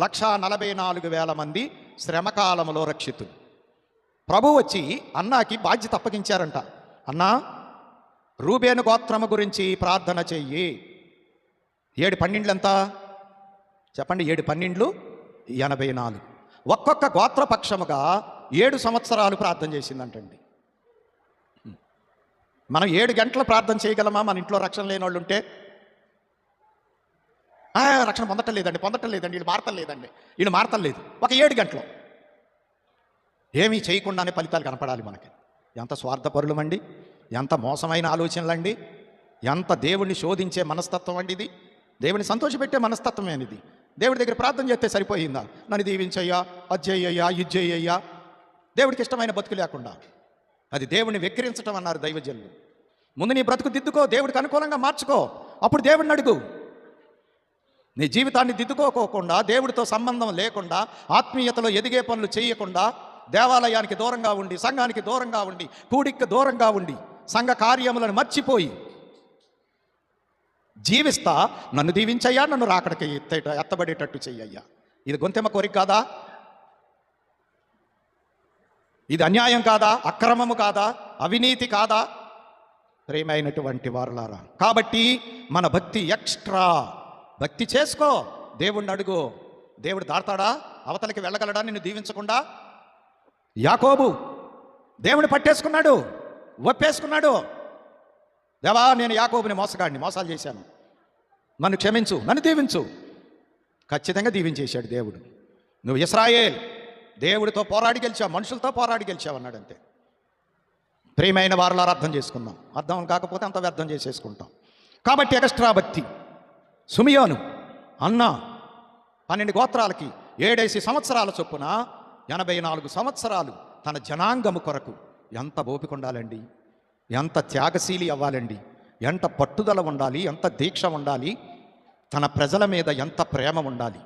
144,000 మంది శ్రమకాలంలో రక్షితులు. ప్రభు వచ్చి అన్నాకి బాధ్యత అప్పగించారంట. అన్నా, రూబేను గోత్రము గురించి ప్రార్థన చెయ్యి. 7 12 ఎంత చెప్పండి? 7 12 84. ఒక్కొక్క గోత్రపక్షముగా 7 సంవత్సరాలు ప్రార్థన చేసిందంటండి. మనం 7 గంటలు ప్రార్థన చేయగలమా? మన ఇంట్లో రక్షణ లేని వాళ్ళు ఉంటే, రక్షణ పొందటం లేదండి, వీళ్ళు మారతలేదు. ఒక 7 గంటలు ఏమీ చేయకుండానే ఫలితాలు కనపడాలి మనకి. ఎంత స్వార్థపరులమండి, ఎంత మోసమైన ఆలోచనలండి, ఎంత దేవుణ్ణి శోధించే మనస్తత్వం అండి ఇది. దేవుని సంతోషపెట్టే మనస్తత్వమేనిది. దేవుడి దగ్గర ప్రార్థన చేస్తే సరిపోయిందా? నన్ను దీవించయ్యా, అజ్జయ్యయ్యా, ఇజ్జయ్యయ్యా. దేవుడికి ఇష్టమైన బతుకు లేకుండా అది దేవుణ్ణి వెక్కిరించటం అన్నారు దైవజనులు. ముందు నీ బ్రతుకు దిద్దుకో, దేవుడికి అనుకూలంగా మార్చుకో, అప్పుడు దేవుడిని అడుగు. నీ జీవితాన్ని దిద్దుకోకోకుండా, దేవుడితో సంబంధం లేకుండా, ఆత్మీయతలో ఎదిగే పనులు చేయకుండా, దేవాలయానికి దూరంగా ఉండి, సంఘానికి దూరంగా ఉండి, కూడికి దూరంగా ఉండి, సంఘ కార్యములను మర్చిపోయి జీవిస్తా, నన్ను దీవించయ్యా, నన్ను రాకడికి ఎత్తబడేటట్టు చెయ్యయ్యా. ఇది గొంతెమ్మ కోరిక కాదా? ఇది అన్యాయం కాదా? అక్రమము కాదా? అవినీతి కాదా? ప్రేమైనటువంటి వారులారా, కాబట్టి మన భక్తి ఎక్స్ట్రా. భక్తి చేసుకో, దేవుణ్ణి అడుగు. దేవుడు దాడతాడా? అవతలకి వెళ్ళగలడా నిన్ను దీవించకుండా? యాకోబు దేవుని పట్టేసుకున్నాడు, ఒప్పేసుకున్నాడు. దేవా, నేను యాకోబుని మోసాలు చేశాను, నన్ను క్షమించు, నన్ను దీవించు. ఖచ్చితంగా దీవించేశాడు దేవుడు. నువ్వు ఇశ్రాయేల్, దేవుడితో పోరాడి గెలిచావు, మనుషులతో పోరాడి గెలిచావు అన్నాడు. అంతే. ప్రియమైన వారులారా, అర్థం చేసుకుందాం. అర్థం కాకపోతే అంత వ్యర్థం చేసేసుకుంటాం. కాబట్టి ఎక్స్ట్రా భక్తి. సుమియోను అన్న 12 గోత్రాలకి 7 సంవత్సరాల చొప్పున 84 సంవత్సరాలు తన జనాంగము కొరకు. ఎంత ఓపిక ఉండాలండి, ఎంత త్యాగశీలి అవ్వాలండి, ఎంత పట్టుదల ఉండాలి, ఎంత దీక్ష ఉండాలి, తన ప్రజల మీద ఎంత ప్రేమ ఉండాలి.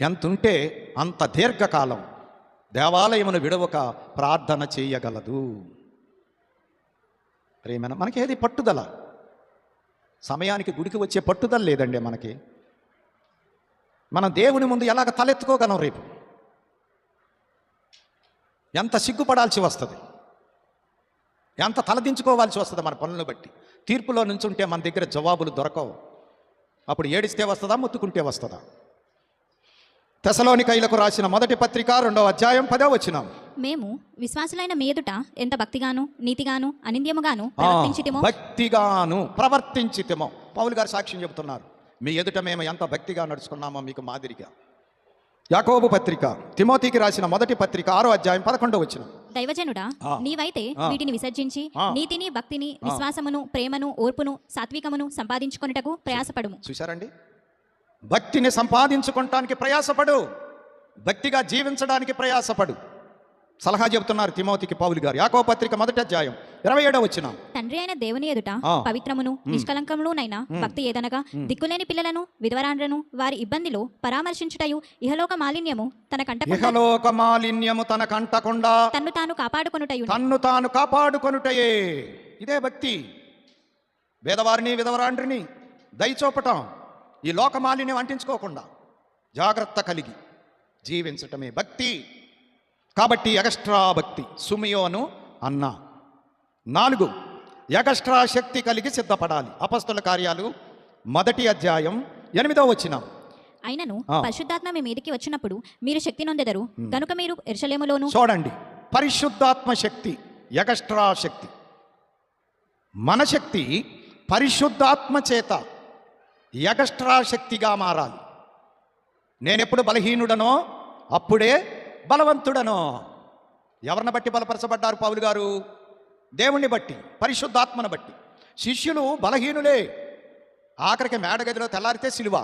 ఎంతుంటే అంత దీర్ఘకాలం దేవాలయమును విడవక ప్రార్థన చేయగలదు. ప్రేమ మనకి ఏది పట్టుదల? సమయానికి గుడికి వచ్చే పట్టుదల లేదండి మనకి. మనం దేవుని ముందు ఎలాగ తలెత్తుకోగలం? రేపు ఎంత సిగ్గుపడాల్సి వస్తుంది, ఎంత తలదించుకోవాల్సి వస్తుంది మన పనులను బట్టి. తీర్పులో నుంచుంటే మన దగ్గర జవాబులు దొరకవు. అప్పుడు ఏడిస్తే వస్తుందా, మొత్తుకుంటే వస్తుందా? తెసలోనికైలకు రాసిన మొదటి పత్రిక 2వ అధ్యాయం 10వ వచనం. మేము విశ్వాసులైన మీ ఎదుట ఎంత భక్తిగాను నీతిగాను అనింద్యముగాను ప్రవర్తించితిమో భక్తిగాను ప్రవర్తించితిమో పౌలు గారు సాక్ష్యం చెబుతున్నారు. మీ ఎదుట మేము ఎంత భక్తిగా నడుచుకున్నామో మీకు మాదిరిగా. యాకోబు పత్రిక తిమోతికి రాసిన మొదటి పత్రిక 6వ అధ్యాయం 11వ వచనం. దైవజనుడా, నీవైతే వీటిని విసర్జించి నీతిని భక్తిని విశ్వాసమును ప్రేమను ఓర్పును సాత్వికమును సంపాదించుకొనుటకు ప్రయాసపడుము. చూశారండి, భక్తిని సంపాదించుకోవటానికి ప్రయాసపడు, భక్తిగా జీవించడానికి ప్రయాసపడు సలహా చెబుతున్నారు తిమోతికి పౌలు గారు. యాకోబు పత్రిక మొదటి అధ్యాయం 27వ వచనం. తండ్రి అయిన దేవుని ఎదుట పవిత్రమును నిష్కలంకములునైన భక్తి ఏదనగా దిక్కులేని పిల్లలను విధవరాండ్రను వారి ఇబ్బందిలో పరామర్శించుటయు ఇహలోక మాలిన్యము తన కంటకుండా తన్ను తాను కాపాడుకొనుటయే. ఇదే భక్తి. వేదవారిని విధవరాండ్రిని దయచూపటం, ఈ లోక మాలిన్యం అంటించుకోకుండా జాగ్రత్త కలిగి జీవించటమే భక్తి. కాబట్టి ఎగస్ట్రా భక్తి సుమియోను అన్న. 4 ఎగస్ట్రా శక్తి కలిగి సిద్ధపడాలి. అపొస్తలుల కార్యాలు 1వ అధ్యాయం 8వ వచనం. అయినను పరిశుద్ధాత్మ మీ మీదికి వచ్చినప్పుడు మీరు శక్తి నొందెదరు గనుక మీరు యెరూషలేములోను. చూడండి, పరిశుద్ధాత్మ శక్తి, ఎగస్ట్రా శక్తి. మన శక్తి పరిశుద్ధాత్మ చేత ఎగస్ట్రా శక్తిగా మారాలి. నేనెప్పుడు బలహీనుడనో అప్పుడే బలవంతుడనో. ఎవరిని బట్టి బలపరచబడ్డారు పౌలు గారు? దేవుణ్ణి బట్టి, పరిశుద్ధాత్మను బట్టి. శిష్యులు బలహీనులే. ఆఖరికి మేడగదిలో తెల్లారితే సిలువ.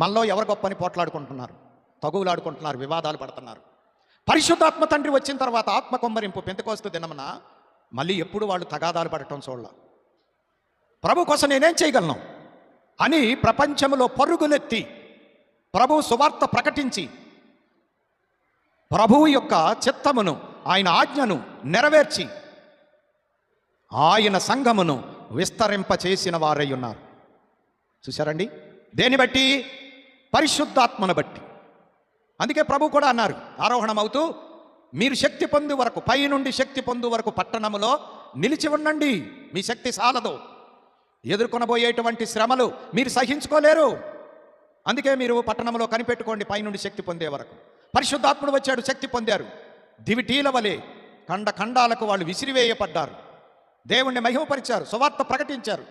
మనలో ఎవరు గొప్పని పోట్లాడుకుంటున్నారు, తగువులాడుకుంటున్నారు, వివాదాలు పడుతున్నారు. పరిశుద్ధాత్మ తండ్రి వచ్చిన తర్వాత ఆత్మ కొమ్మరింపు పెంతెకోస్తు దినమున మళ్ళీ ఎప్పుడు వాళ్ళు తగాదాలు పడటం చూడాల. ప్రభు కోసం నేనేం చేయగలను అని ప్రపంచంలో పరుగులెత్తి ప్రభు సువార్త ప్రకటించి ప్రభువు యొక్క చిత్తమును, ఆయన ఆజ్ఞను నెరవేర్చి ఆయన సంఘమును విస్తరింపచేసిన వారై ఉన్నారు. చూశారండి, దేని బట్టి? పరిశుద్ధాత్మను బట్టి. అందుకే ప్రభు కూడా అన్నారు ఆరోహణమవుతూ, మీరు శక్తి పొందు వరకు, పై నుండి శక్తి పొందు వరకు పట్టణములో నిలిచి ఉండండి. మీ శక్తి సాలదు, ఎదుర్కొనబోయేటువంటి శ్రమలు మీరు సహించుకోలేరు. అందుకే మీరు పట్టణంలో కనిపెట్టుకోండి, పైనుండి శక్తి పొందే వరకు. పరిశుద్ధాత్ముడు వచ్చాడు, శక్తి పొందారు. దివిటీల వలె ఖండాలకు వాళ్ళు విసిరివేయపడ్డారు. దేవుణ్ణి మహిమపరిచారు, సువార్త ప్రకటించారు.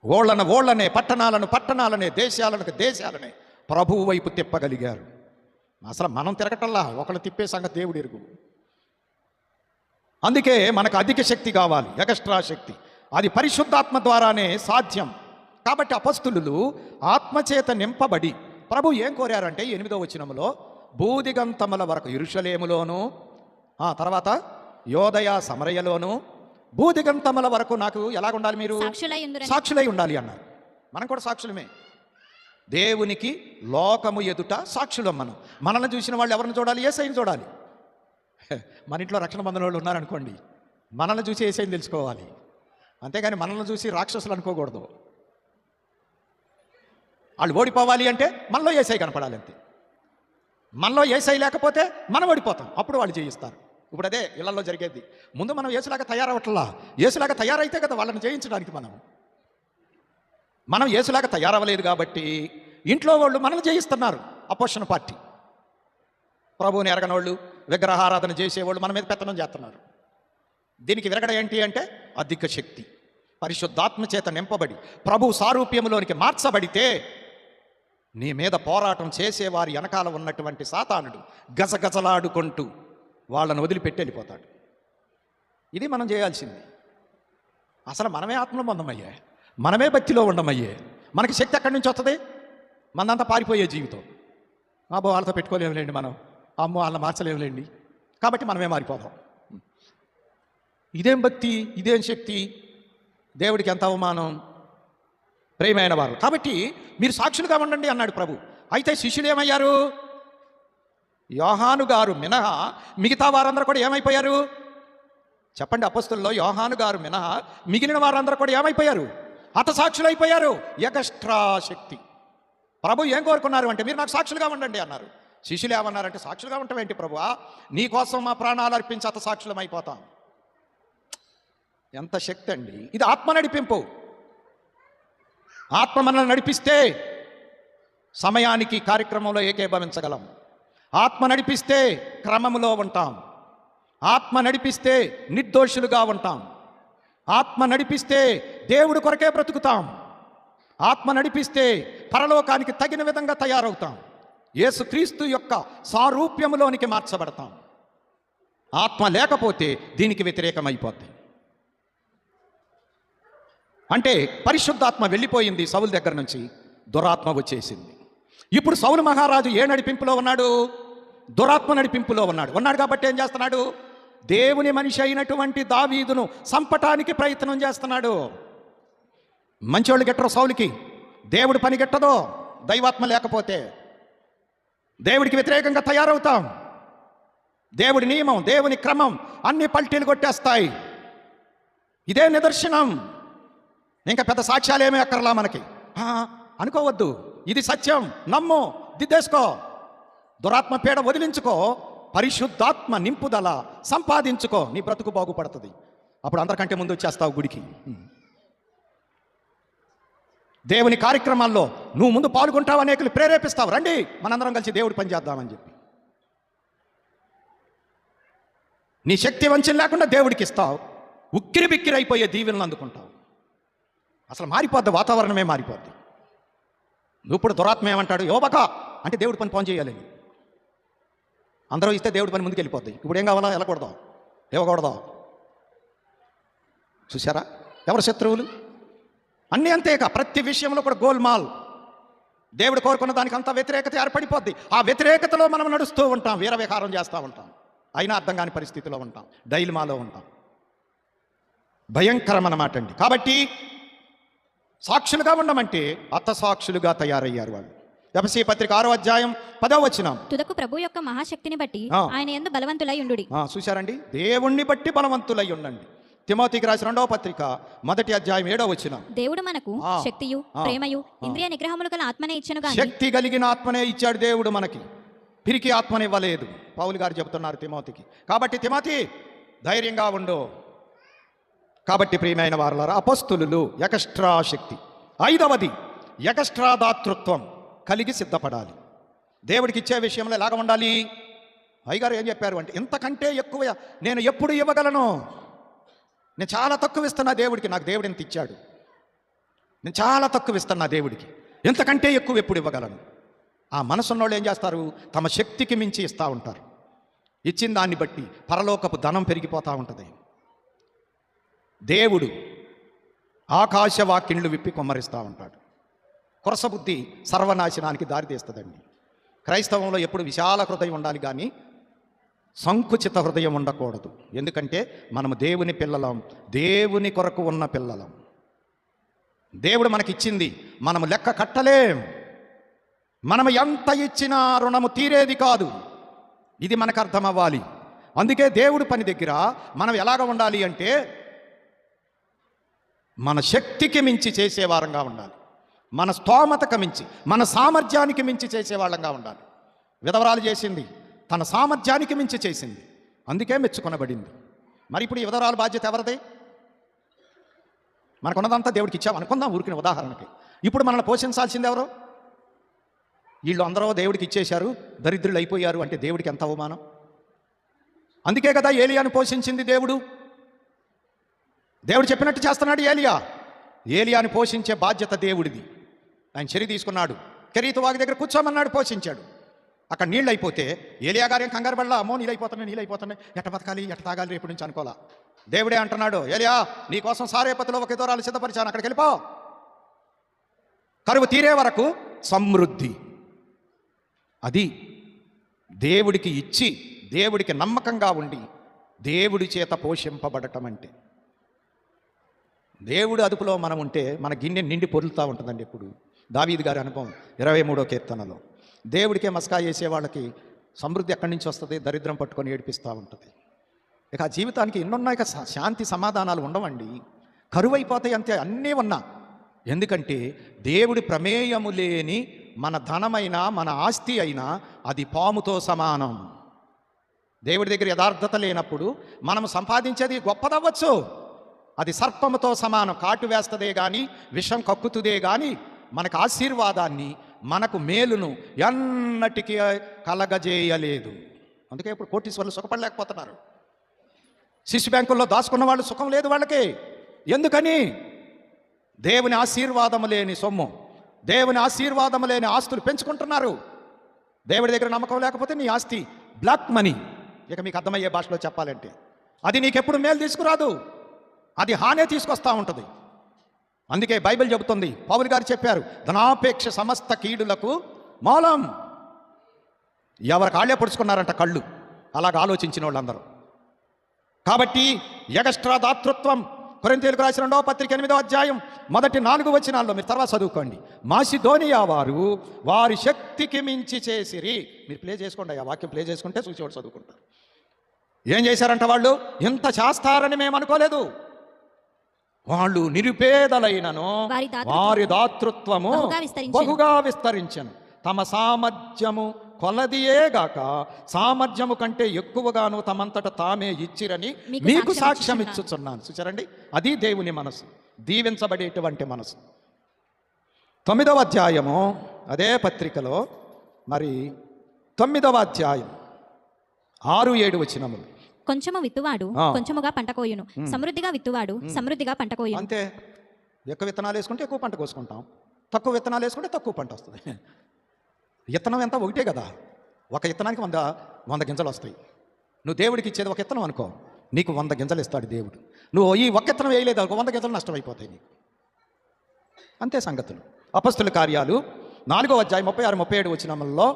ఓళ్ళనే, పట్టణాలనే, దేశాలనే ప్రభువు వైపు తిప్పగలిగారు. అసలు మనం తిరగటల్లా, ఒకళ్ళు తిప్పే సంగతి దేవుడు ఎరుగు. అందుకే మనకు అధిక శక్తి కావాలి, ఎగస్ట్రా శక్తి. అది పరిశుద్ధాత్మ ద్వారానే సాధ్యం. కాబట్టి అపొస్తలులు ఆత్మచేత నింపబడి ప్రభు ఏం కోరారంటే 8వ వచనంలో, బూదిగంతముల వరకు యెరూషలేములోను, తర్వాత యోదయ సమరయలోను, బూదిగంతముల వరకు నాకు ఎలాగుండాలి? మీరు సాక్షులై ఉండాలి అన్నారు. మనం కూడా సాక్షులమే. దేవునికి లోకము ఎదుట సాక్షులం. మనల్ని చూసిన వాళ్ళు ఎవరిని చూడాలి? యేసయ్యని చూడాలి. మన ఇంట్లో రక్షణ పొందిన వాళ్ళు ఉన్నారనుకోండి, మనల్ని చూసి యేసయ్యని తెలుసుకోవాలి. అంతేగాని మనల్ని చూసి రాక్షసులు అనుకోకూడదు. వాళ్ళు ఓడిపోవాలి అంటే మనలో యేసయ్య కనపడాలి అంతే. మనలో యేసయ్య లేకపోతే మనం ఓడిపోతాం, అప్పుడు వాళ్ళు జయిస్తారు. ఇప్పుడు అదే ఇళ్లలో జరిగేది. ముందు మనం యేసులాగా తయారవట్లా. యేసులాగా తయారైతే కదా వాళ్ళని జయించడానికి. మనం యేసులాగా తయారవ్వలేదు కాబట్టి ఇంట్లో వాళ్ళు మనల్ని జయిస్తున్నారు. అపోజిషన్ పార్టీ, ప్రభువుని ఎరగనోళ్ళు, విగ్రహారాధన చేసేవాళ్ళు మన మీద పెత్తనం చేస్తున్నారు. దీనికి విరగడ ఏంటి అంటే అధిక శక్తి. పరిశుద్ధాత్మ చేత నింపబడి ప్రభు సారూప్యములోనికి మార్చబడితే నీ మీద పోరాటం చేసేవారి వెనకాల ఉన్నటువంటి సాతానుడు గజగజలాడుకుంటూ వాళ్ళను వదిలిపెట్టి వెళ్ళిపోతాడు. ఇది మనం చేయాల్సింది. అసలు మనమే ఆత్మలో పొందమయ్యే, మనమే భక్తిలో ఉండమయ్యే. మనకి శక్తి ఎక్కడి నుంచి వస్తుంది? మనంతా పారిపోయే జీవితం. అబ్బో వాళ్ళతో పెట్టుకోలేములేండి, మనం అమ్మో వాళ్ళని మార్చలేములేండి, కాబట్టి మనమే మారిపోదాం. ఇదేం భక్తి, ఇదేం శక్తి? దేవుడికి ఎంత అవమానం. ప్రేమైన వారు, కాబట్టి మీరు సాక్షులుగా ఉండండి అన్నాడు ప్రభు. అయితే శిష్యులు ఏమయ్యారు? యోహాను గారు మినహా మిగతా వారందరూ కూడా ఏమైపోయారు? చెప్పండి. అపొస్తలుల్లో యోహాను గారు మినహా మిగిలిన వారందరూ కూడా ఏమైపోయారు? హతసాక్షులు అయిపోయారు. ఎగస్ట్రా శక్తి. ప్రభు ఏం కోరుకున్నారు అంటే మీరు నాకు సాక్షులుగా ఉండండి అన్నారు. శిష్యులు ఏమన్నారంటే సాక్షులుగా ఉండటం ఏంటి ప్రభువా, నీ కోసం మా ప్రాణాలు అర్పించి హతసాక్షులం అయిపోతాం. ఎంత శక్తి అండి! ఇది ఆత్మ నడిపింపు. ఆత్మ మనల్ని నడిపిస్తే సమయానికి కార్యక్రమంలో ఏకీభవించగలం. ఆత్మ నడిపిస్తే క్రమములో ఉంటాం. ఆత్మ నడిపిస్తే నిర్దోషులుగా ఉంటాం. ఆత్మ నడిపిస్తే దేవుడి కొరకే బ్రతుకుతాం. ఆత్మ నడిపిస్తే పరలోకానికి తగిన విధంగా తయారవుతాం. యేసుక్రీస్తు యొక్క సారూప్యములోనికి మార్చబడతాం. ఆత్మ లేకపోతే దీనికి వ్యతిరేకమైపోద్ది. అంటే పరిశుద్ధాత్మ వెళ్ళిపోయింది సౌలు దగ్గర నుంచి, దురాత్మ వచ్చేసింది. ఇప్పుడు సౌలు మహారాజు ఏ నడిపింపులో ఉన్నాడు? దురాత్మ నడిపింపులో ఉన్నాడు కాబట్టి ఏం చేస్తున్నాడు? దేవుని మనిషి అయినటువంటి దావీదును చంపటానికి ప్రయత్నం చేస్తున్నాడు. మంచోళ్ళు గెట్టరు సౌలుకి, దేవుడి పని గెట్టదో. దైవాత్మ లేకపోతే దేవుడికి వ్యతిరేకంగా తయారవుతాం. దేవుడి నియమం, దేవుని క్రమం అన్ని పల్టీలు కొట్టేస్తాయి. ఇదే నిదర్శనం. ఇంకా పెద్ద సాక్ష్యాలేమీ అక్కర్లా మనకి. అనుకోవద్దు, ఇది సత్యం, నమ్ము, దిద్దేసుకో. దురాత్మ పీడ వదిలించుకో, పరిశుద్ధాత్మ నింపుదల సంపాదించుకో, నీ బ్రతుకు బాగుపడుతుంది. అప్పుడు అందరికంటే ముందు వచ్చేస్తావు గుడికి. దేవుని కార్యక్రమాల్లో నువ్వు ముందు పాల్గొంటావు, అనేకులు ప్రేరేపిస్తావు. రండి మనందరం కలిసి దేవుడి పని చేద్దామని చెప్పి. నీ శక్తి వంచన లేకుండా దేవుడికి ఇస్తావు, ఉక్కిరి బిక్కిరి అయిపోయే దీవెనలు అందుకుంటావు. అసలు మారిపోద్ది, వాతావరణమే మారిపోద్ది. నువ్వు ఇప్పుడు దురాత్మ ఏమంటాడు? యోబక అంటే దేవుడి పని చేయాలని అందరూ ఇస్తే దేవుడి పని ముందుకు వెళ్ళిపోద్ది. ఇప్పుడు ఏం కావాలా? వెళ్ళకూడదు, ఇవ్వకూడదు. చూసారా ఎవరు శత్రువులు? అన్నీ అంతేక, ప్రతి విషయంలో కూడా గోల్మాల్. దేవుడు కోరుకున్న దానికి అంత వ్యతిరేకత ఏర్పడిపోద్ది. ఆ వ్యతిరేకతలో మనం నడుస్తూ ఉంటాం, వీరవిహారం చేస్తూ ఉంటాం. అయినా అర్థం కాని పరిస్థితిలో ఉంటాం, డైల్మాలో ఉంటాం. భయంకరం అన్నమాట అండి. కాబట్టి సాక్షులుగా ఉండమంటే అర్థసాక్షులుగా తయారయ్యారు వాళ్ళు. ఎఫెసీ పత్రిక 6వ అధ్యాయం 10వ వచనం. తుదకు ప్రభు యొక్క మహాశక్తిని బట్టి ఆయన యందు బలవంతులై ఉండుడి. చూశారండి, దేవుణ్ణి బట్టి బలవంతులై ఉండండి. తిమోతికి రాసిన 2వ పత్రిక 1వ అధ్యాయం 7వ వచనం. దేవుడు మనకు శక్తియు ప్రేమయు ఇంద్రియ నిగ్రహములు గల ఆత్మనే ఇచ్చెను గాని. శక్తి కలిగిన ఆత్మనే ఇచ్చాడు దేవుడు మనకి, పిరికి ఆత్మనివ్వలేదు. పౌలు గారు చెబుతున్నారు తిమోతికి. కాబట్టి తిమోతి ధైర్యంగా ఉండు. కాబట్టి ప్రియమైన వారలారా, అపొస్తలులు ఎక్స్ట్రా శక్తి. 5వది ఎక్స్ట్రా దాతృత్వం కలిగి సిద్ధపడాలి. దేవుడికి ఇచ్చే విషయంలో ఎలాగ ఉండాలి? అయ్యగారు ఏం చెప్పారు అంటే, ఇంతకంటే ఎక్కువ నేను ఎప్పుడు ఇవ్వగలను? నేను చాలా తక్కువ ఇస్తున్నా దేవుడికి, నాకు దేవుడు ఎంత ఇచ్చాడు, నేను చాలా తక్కువ ఇస్తున్నా దేవుడికి, ఇంతకంటే ఎక్కువ ఎప్పుడు ఇవ్వగలను? ఆ మనసున్నోళ్ళు ఏం చేస్తారు? తమ శక్తికి మించి ఇస్తూ ఉంటారు. ఇచ్చిన దాన్ని బట్టి పరలోకపు ధనం పెరిగిపోతూ ఉంటుంది. దేవుడు ఆకాశవాక్యుళ్ళు విప్పి కొమ్మరిస్తూ ఉంటాడు. కొరసబుద్ధి సర్వనాశనానికి దారితీస్తుందండి. క్రైస్తవంలో ఎప్పుడు విశాల హృదయం ఉండాలి కానీ సంకుచిత హృదయం ఉండకూడదు. ఎందుకంటే మనము దేవుని పిల్లలం, దేవుని కొరకు ఉన్న పిల్లలం. దేవుడు మనకిచ్చింది మనము లెక్క కట్టలేం. మనము ఎంత ఇచ్చినా రుణము తీరేది కాదు. ఇది మనకు అర్థం అవ్వాలి. అందుకే దేవుడి పని దగ్గర మనం ఎలాగ ఉండాలి అంటే, మన శక్తికి మించి చేసేవారంగా ఉండాలి. మన స్తోమతకు మించి, మన సామర్థ్యానికి మించి చేసేవాళ్ళంగా ఉండాలి. విధవరాలు చేసింది తన సామర్థ్యానికి మించి చేసింది, అందుకే మెచ్చుకొనబడింది. మరి ఇప్పుడు ఈ విధవరాలు బాధ్యత ఎవరిది? మనకున్నదంతా దేవుడికి ఇచ్చాం అనుకుందాం ఊరికిన ఉదాహరణకి. ఇప్పుడు మనల్ని పోషించాల్సింది ఎవరు? వీళ్ళు అందరూ దేవుడికి ఇచ్చేశారు, దరిద్రులు అయిపోయారు అంటే దేవుడికి ఎంత అవమానం. అందుకే కదా ఏలియాను పోషించింది దేవుడు. దేవుడు చెప్పినట్టు చేస్తున్నాడు ఏలియాను పోషించే బాధ్యత దేవుడిది. ఆయన చెరి తీసుకున్నాడు, కెరీతు వాగి దగ్గర కూర్చోమన్నాడు, పోషించాడు. అక్కడ నీళ్ళు అయిపోతే ఏలియా గారేం కంగారు పడలా. అమ్మో నీళ్ళైపోతున్నాయి, ఎట్ట బతకాలి, ఎట్ట తాగాలి రేపు నుంచి అనుకోలా. దేవుడే అంటున్నాడు, ఏలియా నీకోసం సారేపతిలో ఒక దూరాలు సిద్ధపరిచాను, అక్కడికి వెళ్ళిపో. కరువు తీరే వరకు సమృద్ధి. అది దేవుడికి ఇచ్చి, దేవుడికి నమ్మకంగా ఉండి, దేవుడి చేత పోషింపబడటం అంటే. దేవుడు అదుపులో మనం ఉంటే మన గిన్నె నిండి పొరులుతూ ఉంటుందండి. ఎప్పుడు దావీదు గారి అనుభవం 23వ కీర్తనలో, దేవుడికే మస్కా చేసే వాళ్ళకి సమృద్ధి ఎక్కడి నుంచి వస్తుంది? దరిద్రం పట్టుకొని ఏడిపిస్తూ ఉంటుంది. ఇక ఆ జీవితానికి ఎన్నున్నాయి, శాంతి సమాధానాలు ఉండవండి, కరువైపోతాయి అంతే. అన్నీ ఉన్నా, ఎందుకంటే దేవుడి ప్రమేయము లేని మన ధనమైనా మన ఆస్తి అయినా అది పాముతో సమానం. దేవుడి దగ్గర యథార్థత లేనప్పుడు మనం సంపాదించేది గొప్పదవ్వచ్చు, అది సర్పముతో సమానం. కాటు వేస్తదే కానీ, విషం కక్కుతుదే కానీ మనకు ఆశీర్వాదాన్ని మనకు మేలును ఎన్నటికీ కలగజేయలేదు. అందుకే ఇప్పుడు కోటీశ్వరులు సుఖపడలేకపోతున్నారు. శిశు బ్యాంకుల్లో దాచుకున్న వాళ్ళు సుఖం లేదు వాళ్ళకి. ఎందుకని? దేవుని ఆశీర్వాదం లేని సొమ్ము, దేవుని ఆశీర్వాదం లేని ఆస్తులు పెంచుకుంటున్నారు. దేవుడి దగ్గర నమ్మకం లేకపోతే నీ ఆస్తి బ్లాక్ మనీ. ఇక మీకు అర్థమయ్యే భాషలో చెప్పాలంటే అది నీకెప్పుడు మేలు తీసుకురాదు, అది హానే తీసుకొస్తూ ఉంటుంది. అందుకే బైబిల్ చెబుతుంది, పౌలు గారు చెప్పారు, ధనాపేక్ష సమస్త కీడులకు మూలం. ఎవరు కాళ్ళే పొడుచుకున్నారంట కళ్ళు, అలాగ ఆలోచించిన వాళ్ళందరూ. కాబట్టి ఎగస్ట్రా దాతృత్వం, కొరింథీయులకు రాసిన 2వ పత్రిక 8వ అధ్యాయం మొదటి 4 వచనాల్లో మీరు తర్వాత చదువుకోండి. మాసిదోనియా వారు వారి శక్తికి మించి చేసిరి. మీరు ప్లే చేసుకోండి, ఆ వాక్యం ప్లే చేసుకుంటే చూసేవాడు చదువుకుంటారు. ఏం చేశారంట వాళ్ళు? ఇంత చేస్తారని మేము అనుకోలేదు. వాళ్ళు నిరుపేదలైనను వారి దాతృత్వము బహుగా విస్తరించను. తమ సామర్థ్యము కొలదియేగాక సామర్థ్యము కంటే ఎక్కువగాను తమంతట తామే ఇచ్చిరని మీకు సాక్ష్యం ఇచ్చుచున్నాను. చూచారండి, అది దేవుని మనసు, దీవించబడేటువంటి మనసు. 9వ అధ్యాయము అదే పత్రికలో మరి 9వ అధ్యాయం 6-7 వచనములు. కొంచెము విత్తువాడు కొంచెముగా పంట కోయును, సమృద్ధిగా విత్తువాడు సమృద్ధిగా పంట కోయును. అంతే. ఎక్కువ విత్తనాలు వేసుకుంటే ఎక్కువ పంట కోసుకుంటాం, తక్కువ విత్తనాలు వేసుకుంటే తక్కువ పంట వస్తుంది. విత్తనం ఎంత? ఒకటే కదా. ఒక విత్తనానికి 100 గింజలు వస్తాయి. నువ్వు దేవుడికి ఇచ్చేది ఒక విత్తనం అనుకో, నీకు 100 గింజలు ఇస్తాడు దేవుడు. నువ్వు ఈ ఒక విత్తనం వేయలేదు అనుకో, 100 గింజలు నష్టమైపోతాయి నీకు. అంతే సంగతులు. అపొస్తలుల కార్యాలు 4వ అధ్యాయం 36-37 వచనములలో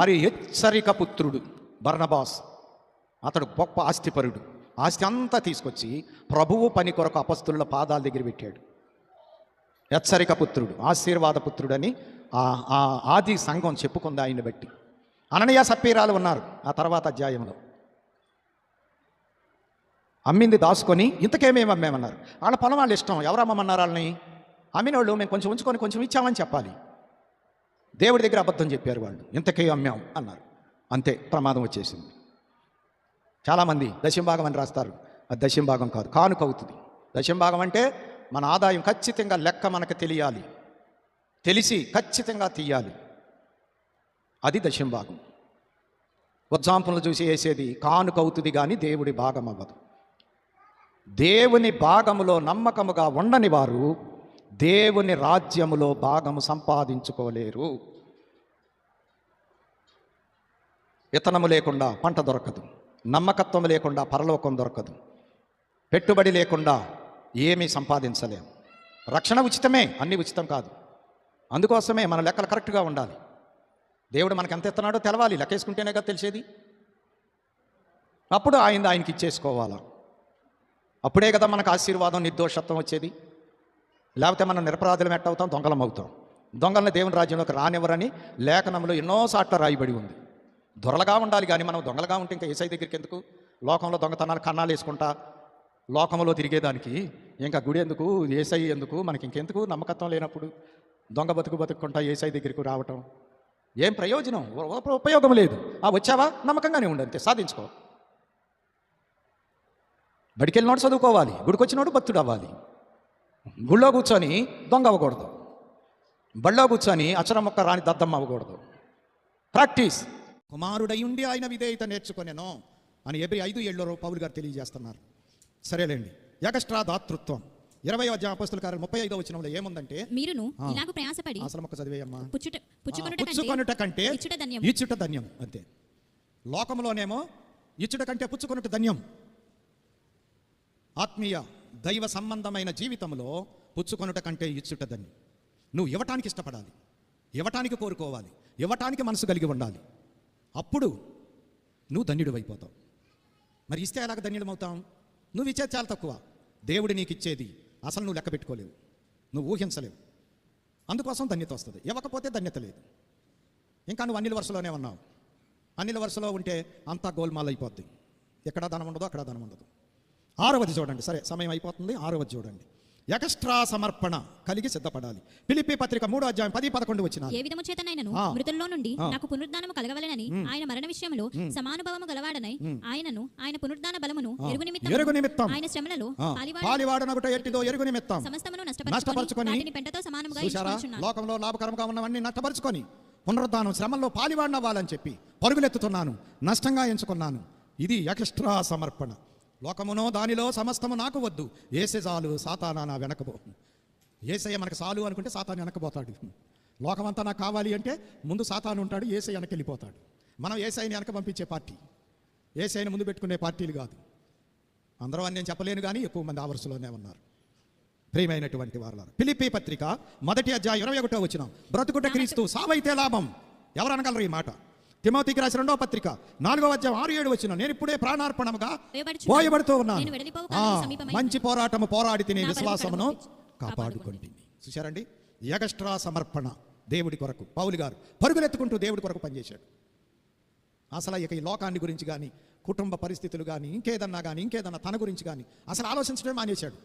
మరి హెచ్చరిక పుత్రుడు బర్నబాస్, అతడు గొప్ప ఆస్తిపరుడు. ఆస్తి అంతా తీసుకొచ్చి ప్రభువు పని కొరకు అపొస్తలుల పాదాల దగ్గర పెట్టాడు. హెచ్చరిక పుత్రుడు, ఆశీర్వాద పుత్రుడని ఆ ఆది సంఘం చెప్పుకుంది ఆయన్ని బట్టి. అననీయ సప్పీరాలు ఉన్నారు ఆ తర్వాత అధ్యాయంలో. అమ్మింది దాచుకొని ఇంతకేమేమి అమ్మేమన్నారు. వాళ్ళ పొలం వాళ్ళ ఇష్టం, ఎవరు అమ్మమన్నారు వాళ్ళని? అమ్మిన వాళ్ళు మేము కొంచెం ఉంచుకొని కొంచెం ఇచ్చామని చెప్పాలి. దేవుడి దగ్గర అబద్ధం చెప్పారు వాళ్ళు, ఇంతకే అమ్మాం అన్నారు. అంతే, ప్రమాదం వచ్చేసింది. చాలామంది దశంభాగం అని రాస్తారు, అది దశంభాగం కాదు, కానుక అవుతుంది. దశంభాగం అంటే మన ఆదాయం ఖచ్చితంగా లెక్క మనకు తెలియాలి, తెలిసి ఖచ్చితంగా తీయాలి. అది దశంభాగం. ఉజ్జాంపులను చూసి వేసేది కానుక అవుతుంది కానీ దేవుడి భాగం అవ్వదు. దేవుని భాగములో నమ్మకముగా ఉండని వారు దేవుని రాజ్యములో భాగము సంపాదించుకోలేరు. విత్తనము లేకుండా పంట దొరకదు, నమ్మకత్వం లేకుండా పరలోకం దొరకదు, పెట్టుబడి లేకుండా ఏమీ సంపాదించలేము. రక్షణ ఉచితమే, అన్నీ ఉచితం కాదు. అందుకోసమే మన లెక్కలు కరెక్ట్గా ఉండాలి. దేవుడు మనకు ఎంత ఇస్తున్నాడో తెలవాలి, లెక్కేసుకుంటేనే కదా తెలిసేది. అప్పుడు ఆయనకి ఇచ్చేసుకోవాలా, అప్పుడే కదా మనకు ఆశీర్వాదం, నిర్దోషత్వం వచ్చేది. లేకపోతే మనం నిరపరాధులం ఎట్టవుతాం, దొంగలం అవుతాం. దొంగలను దేవుని రాజ్యంలోకి రానివ్వరని లేఖనంలో ఎన్నోసార్లు రాయబడి ఉంది. దొరలుగా ఉండాలి కానీ మనం దొంగలుగా ఉంటే ఇంకా యేసయ్య దగ్గరికి ఎందుకు? లోకంలో దొంగతనాలు కన్నాలు వేసుకుంటా లోకంలో తిరిగేదానికి ఇంకా గుడి ఎందుకు, యేసయ్య ఎందుకు? మనకి ఇంకెందుకు? నమ్మకత్వం లేనప్పుడు దొంగ బతుకుంటా యేసయ్య దగ్గరికి రావటం ఏం ప్రయోజనం? ఉపయోగం లేదు. వచ్చావా, నమ్మకంగానే ఉండు, అంతే, సాధించుకో. బడికి వెళ్ళినోడు చదువుకోవాలి, గుడికి వచ్చినోడు భక్తుడు అవ్వాలి. గుళ్ళో కూర్చొని దొంగ అవ్వకూడదు, బళ్ళో కూర్చొని అక్షరం మొక్క రాని దద్దమ్మ అవ్వకూడదు. ప్రాక్టీస్. కుమారుడై ఉండి ఆయన విధేయత నేర్చుకొనెను అని Hebrews 5:7 పౌలు గారు తెలియజేస్తున్నారు. సరేలేండి. ఎగస్ట్రా దాతృత్వం 20వ అధ్యాయం అపొస్తలుల కార్యాలు 35వ వచనంలో ఏముందంటే, మీరును ఇలాగ ప్రయాసపడి అసలు మొక్క చదివేయమ్మా, పుచ్చుకొనుట కంటే ఇచ్చుట ధన్యం. అంతే. లోకంలోనేమో ఇచ్చుట కంటే పుచ్చుకొనుట ధన్యం. ఆత్మీయ దైవ సంబంధమైన జీవితంలో పుచ్చుకొనుట కంటే ఇచ్చుట ధన్యం. నువ్వు ఇవ్వటానికి ఇష్టపడాలి, ఇవ్వటానికి కోరుకోవాలి, ఇవ్వటానికి మనసు కలిగి ఉండాలి. అప్పుడు నువ్వు ధన్యుడు అయిపోతావు. మరి ఇస్తే ఎలాగ ధన్యుడమవుతావు? నువ్వు ఇచ్చేది చాలా తక్కువ, దేవుడు నీకు ఇచ్చేది అసలు నువ్వు లెక్క పెట్టుకోలేవు, నువ్వు ఊహించలేవు. అందుకోసం ధన్యత వస్తుంది. ఇవ్వకపోతే ధన్యత లేదు. ఇంకా నువ్వు అన్నిల వరుసలోనే ఉన్నావు. అన్నిల వరుసలో ఉంటే అంతా గోల్మాల్ అయిపోద్ది. ఎక్కడ ధనం ఉండదు, అక్కడ ధనం ఉండదు. 6వది చూడండి. సరే, సమయం అయిపోతుంది. 6వది చూడండి. ఎక్స్ట్రా సమర్పణ కలిగి సిద్ధపడాలి. ఫిలిప్పీ పత్రిక 3:10-11 వచ్చిన ఏ విధము చేతనైనను ఆ. మృతుల్లో నుండి ఆ. నాకు పునరుద్ధానము కలగవలెనని ఆయన మరణ విషయంలో సమానుభవము గలవాడనై ఆయనను ఆయన పునరుద్ధాన బలమును ఎరుగు నిమిత్తం ఆయన శ్రమలలో పాలివాడనొకట ఎట్టిదో ఎరుగు నిమిత్తం సమస్తమును నష్టపరచుకొని వాటిని పెంటతో సమానముగా చూశారా, ఎంచుకొనుచున్నాను. లోకంలో లాభకరంగా ఉన్నవన్నీ నష్టపరుచుకొని పునరుద్ధానం శ్రమల్లో పాలివాడినవ్వాలని చెప్పి పరుగులెత్తుతున్నాను, నష్టంగా ఎంచుకున్నాను. ఇది ఎక్స్ట్రా సమర్పణ. లోకమునో దానిలో సమస్తము నాకు వద్దు, ఏసే చాలు, సాతానా నా వెనకబో. ఏసయ్య మనకు చాలు అనుకుంటే సాతాను వెనకపోతాడు. లోకమంతా నాకు కావాలి అంటే ముందు సాతాను ఉంటాడు, ఏసయ్య వెనక వెళ్ళిపోతాడు. మనం ఏసైని వెనక పంపించే పార్టీ, ఏసైని ముందు పెట్టుకునే పార్టీలు కాదు. అందరూ అని నేను చెప్పలేను కానీ ఎక్కువ మంది ఆ వరుసలోనే ఉన్నారు. ప్రియమైనటువంటి వారలారా, ఫిలిప్పీ పత్రిక 1:21 వచ్చిన బ్రతుకుట క్రీస్తు, సావైతే లాభం. ఎవరు అనగలరు ఈ మాట? తిమోతికి రాసిన 2వ పత్రిక 4:6-7 వచ్చిన నేను ఇప్పుడే ప్రాణార్పణముగా పోయబడుతూ ఉన్నాను. నేను వెడలిపోవు కాలము సమీపమైనది. మంచి పోరాటము పోరాడి తినే నా పరుగు విశ్వాసమును కాపాడుకొంటిని. కాపాడుకుంటుంది. చూశారండి, ఎక్స్ట్రా సమర్పణ దేవుడి కొరకు. పౌలు గారు పరుగులెత్తుకుంటూ దేవుడి కొరకు పనిచేశాడు. అసలు ఇక ఈ లోకాన్ని గురించి కానీ, కుటుంబ పరిస్థితులు కానీ, ఇంకేదన్నా తన గురించి కానీ అసలు ఆలోచించడమే మానేశాడు.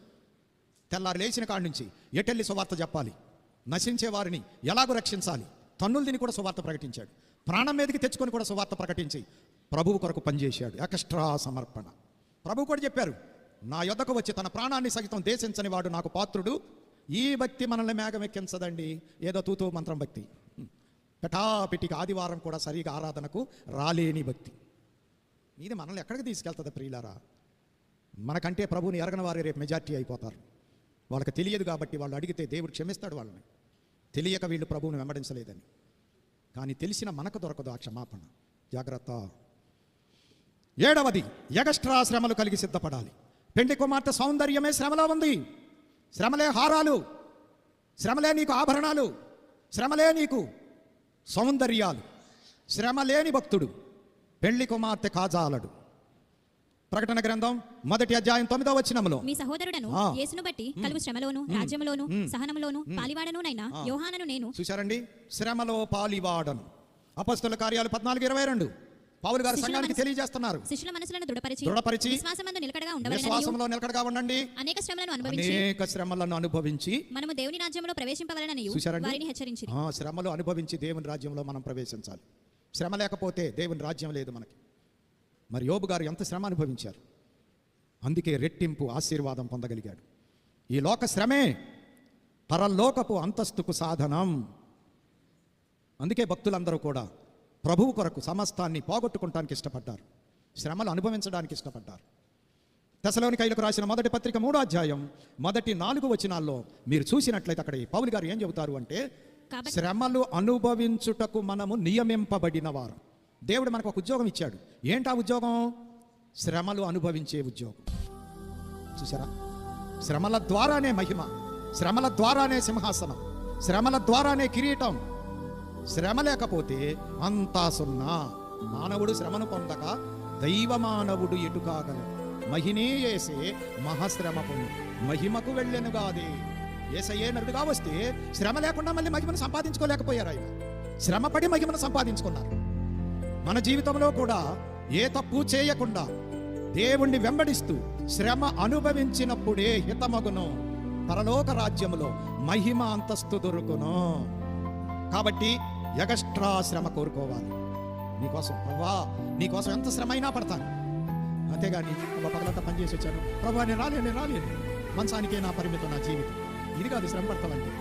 తెల్లారు లేచిన కాడి నుంచి ఎటెళ్ళి సువార్త చెప్పాలి, నశించే వారిని ఎలాగో రక్షించాలి, తన్నులు తిని కూడా సువార్త ప్రకటించాడు. ప్రాణం మీదకి తెచ్చుకొని కూడా సువార్త ప్రకటించి ప్రభువు కొరకు పనిచేశాడు. ఎక్స్ట్రా సమర్పణ. ప్రభు కూడా చెప్పారు, నా యొద్దకు వచ్చి తన ప్రాణాన్ని సహితం దేశించని వాడు నాకు పాత్రుడు. ఈ భక్తి మనల్ని మేఘమెక్కించదండి, ఏదో తూతూ మంత్రం భక్తి. పెటాపిటికి ఆదివారం కూడా సరిగా ఆరాధనకు రాలేని భక్తి. ఇది మనల్ని ఎక్కడికి తీసుకెళ్తుంది ప్రియులారా? మనకంటే ప్రభువుని ఎరగని వారే రేపు మెజార్టీ అయిపోతారు. వాళ్ళకి తెలియదు కాబట్టి వాళ్ళు అడిగితే దేవుడు క్షమిస్తాడు వాళ్ళని. తెలియక వీళ్ళు ప్రభువుని వెంబడించలేదని. కానీ తెలిసిన మనకు దొరకదు ఆ క్షమాపణ. జాగ్రత్త. 7వది, ఎగస్ట్రా శ్రమలు కలిగి సిద్ధపడాలి. పెండ్లి కుమార్తె సౌందర్యమే శ్రమలో ఉంది. శ్రమలే హారాలు, శ్రమలే నీకు ఆభరణాలు, శ్రమలే నీకు సౌందర్యాలు. శ్రమ లేని భక్తుడు పెండ్లి కుమార్తె కాజాలడు. ప్రకటన గ్రంథం 1:9 వచనములో మీ సహోదరుడను యేసును బట్టి కలుగు శ్రమలోను రాజ్యములోను సహనములోను పాలివాడనునైనా యోహానను నేను. చూశారండి, శ్రమలో పాలివాడను. అపొస్తలుల కార్యాలు 14:22 పౌలు గారు సంఘానికి తెలియజేస్తున్నారు. శిష్యుల మనసులను దృఢపరిచి విశ్వాసమందు నిలకడగా ఉండవలెనని, విశ్వాసంలో నిలకడగా ఉండండి, అనేక శ్రమలను అనుభవించి మనము దేవుని రాజ్యంలో ప్రవేశింపవలెనని వారిని హెచ్చరించిరి. శ్రమలు అనుభవించి దేవుని రాజ్యంలో మనం ప్రవేశించాలి. శ్రమ లేకపోతే దేవుని రాజ్యం లేదు మనకి. మరి యోబు గారు ఎంత శ్రమ అనుభవించారు, అందుకే రెట్టింపు ఆశీర్వాదం పొందగలిగాడు. ఈ లోక శ్రమే పరలోకపు అంతస్తుకు సాధనం. అందుకే భక్తులందరూ కూడా ప్రభువు కొరకు సమస్తాన్ని పోగొట్టుకోవటానికి ఇష్టపడ్డారు, శ్రమలు అనుభవించడానికి ఇష్టపడ్డారు. తెసలోనికైలకు రాసిన 1వ పత్రిక 3వ అధ్యాయం 1-4 వచనాల్లో మీరు చూసినట్లయితే అక్కడ ఈ పౌలు గారు ఏం చెబుతారు అంటే, శ్రమలు అనుభవించుటకు మనము నియమింపబడిన వారు. దేవుడు మనకు ఒక ఉద్యోగం ఇచ్చాడు. ఏంటా ఉద్యోగం? శ్రమలు అనుభవించే ఉద్యోగం. చూసారా, శ్రమల ద్వారానే మహిమ, శ్రమల ద్వారానే సింహాసనం, శ్రమల ద్వారానే కిరీటం. శ్రమ లేకపోతే అంతా సున్నా. మానవుడు శ్రమను పొందక దైవ మానవుడు ఎటు కాగలడు. మహినే యేసే మహాశ్రమ పొంది మహిమకు వెళ్ళెనుగాదే. యేసయ్యే నరుడుగా వస్తే శ్రమ లేకుండా మళ్ళీ మహిమను సంపాదించుకోలేకపోయారు. ఆయన శ్రమపడి మహిమను సంపాదించుకున్నారు. మన జీవితంలో కూడా ఏ తప్పు చేయకుండా దేవుణ్ణి వెంబడిస్తూ శ్రమ అనుభవించినప్పుడే హితమగును, పరలోక రాజ్యములో మహిమ అంతస్తు దొరుకును. కాబట్టి ఎగస్ట్రా శ్రమ కోరుకోవాలి. నీకోసం ప్రభా, నీకోసం ఎంత శ్రమ అయినా పడతాను, అంతేగాని పగలంతా పనిచేసి వచ్చాను ప్రభా, నేను రాలేను, మంచానికే నా పరిమితం, నా జీవితం. ఇది కాదు శ్రమ పడతానంటే.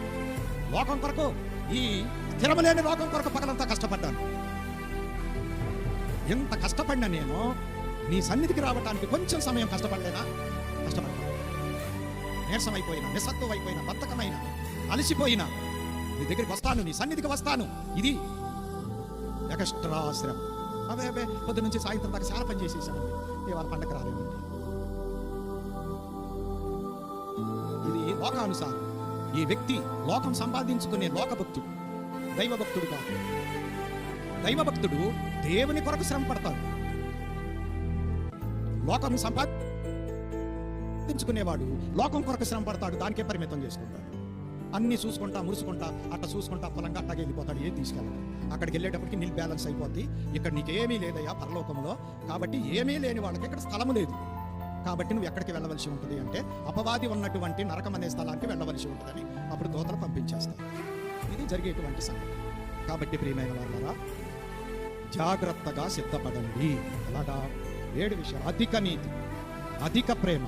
లోకం కొరకు, ఈ స్థిరమలేని లోకం కొరకు పగలంతా కష్టపడ్డాను. ఎంత కష్టపడినా నేను నీ సన్నిధికి రావటానికి కొంచెం సమయం కష్టపడలేనా? కష్టపడ్డా. నీరసమైపోయినా, నిస్సత్తువైపోయినా, బద్ధకమైనా, అలసిపోయినా నీ దగ్గరికి వస్తాను, నీ సన్నిధికి వస్తాను. ఇది ఎక్స్ట్రా శ్రమ. అవే పొద్దు నుంచి సాయంత్రం దాకా చాలా పని చేసేసామండి, ఇవాళ పండగ రాలేదండి. ఇది లోకానుసారం. ఈ వ్యక్తి లోకం సంపాదించుకునే లోకభక్తుడు, దైవభక్తుడు కాదు. దైవభక్తుడు దేవుని కొరకు శ్రమ పడతాడు. లోకం సంపాదించుకునేవాడు లోకం కొరకు శ్రమ పడతాడు, దానికే పరిమితం చేసుకుంటాడు. అన్ని చూసుకుంటా, మురుసుకుంటా, అట్ట చూసుకుంటా పొలంగా అట్టగా వెళ్ళిపోతాడు. ఏం తీసుకెళ్ళాడు? అక్కడికి వెళ్ళేటప్పటికి నీళ్ళు బ్యాలెన్స్ అయిపోద్ది. ఇక్కడ నీకేమీ లేదయ్యా పరలోకంలో, కాబట్టి ఏమీ లేని వాళ్ళకి ఇక్కడ స్థలము లేదు. కాబట్టి నువ్వు ఎక్కడికి వెళ్ళవలసి ఉంటుంది అంటే అపవాది ఉన్నటువంటి నరకం అనే స్థలానికి వెళ్ళవలసి ఉంటుందని అప్పుడు దూతలు పంపించేస్తారు. ఇది జరిగేటువంటి సంగతి. కాబట్టి ప్రియమైన వాళ్ళరా, జాగ్రత్తగా సిద్ధపడండి. అలాగా 7 విషయాలు: అధిక నీతి, అధిక ప్రేమ,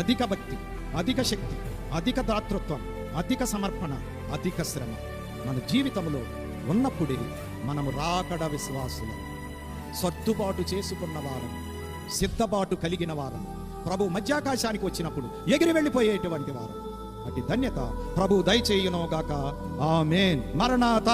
అధిక భక్తి, అధిక శక్తి, అధిక దాతృత్వం, అధిక సమర్పణ, అధిక శ్రమ మన జీవితంలో ఉన్నప్పుడే మనము రాకడ విశ్వాసులు, సర్దుబాటు చేసుకున్న వారం, సిద్ధబాటు కలిగిన వారం, ప్రభు మధ్యాకాశానికి వచ్చినప్పుడు ఎగిరి వెళ్ళిపోయేటువంటి వారం. అటు ధన్యత ప్రభు దయచేయును గాక. ఆమేన్. మరణాత.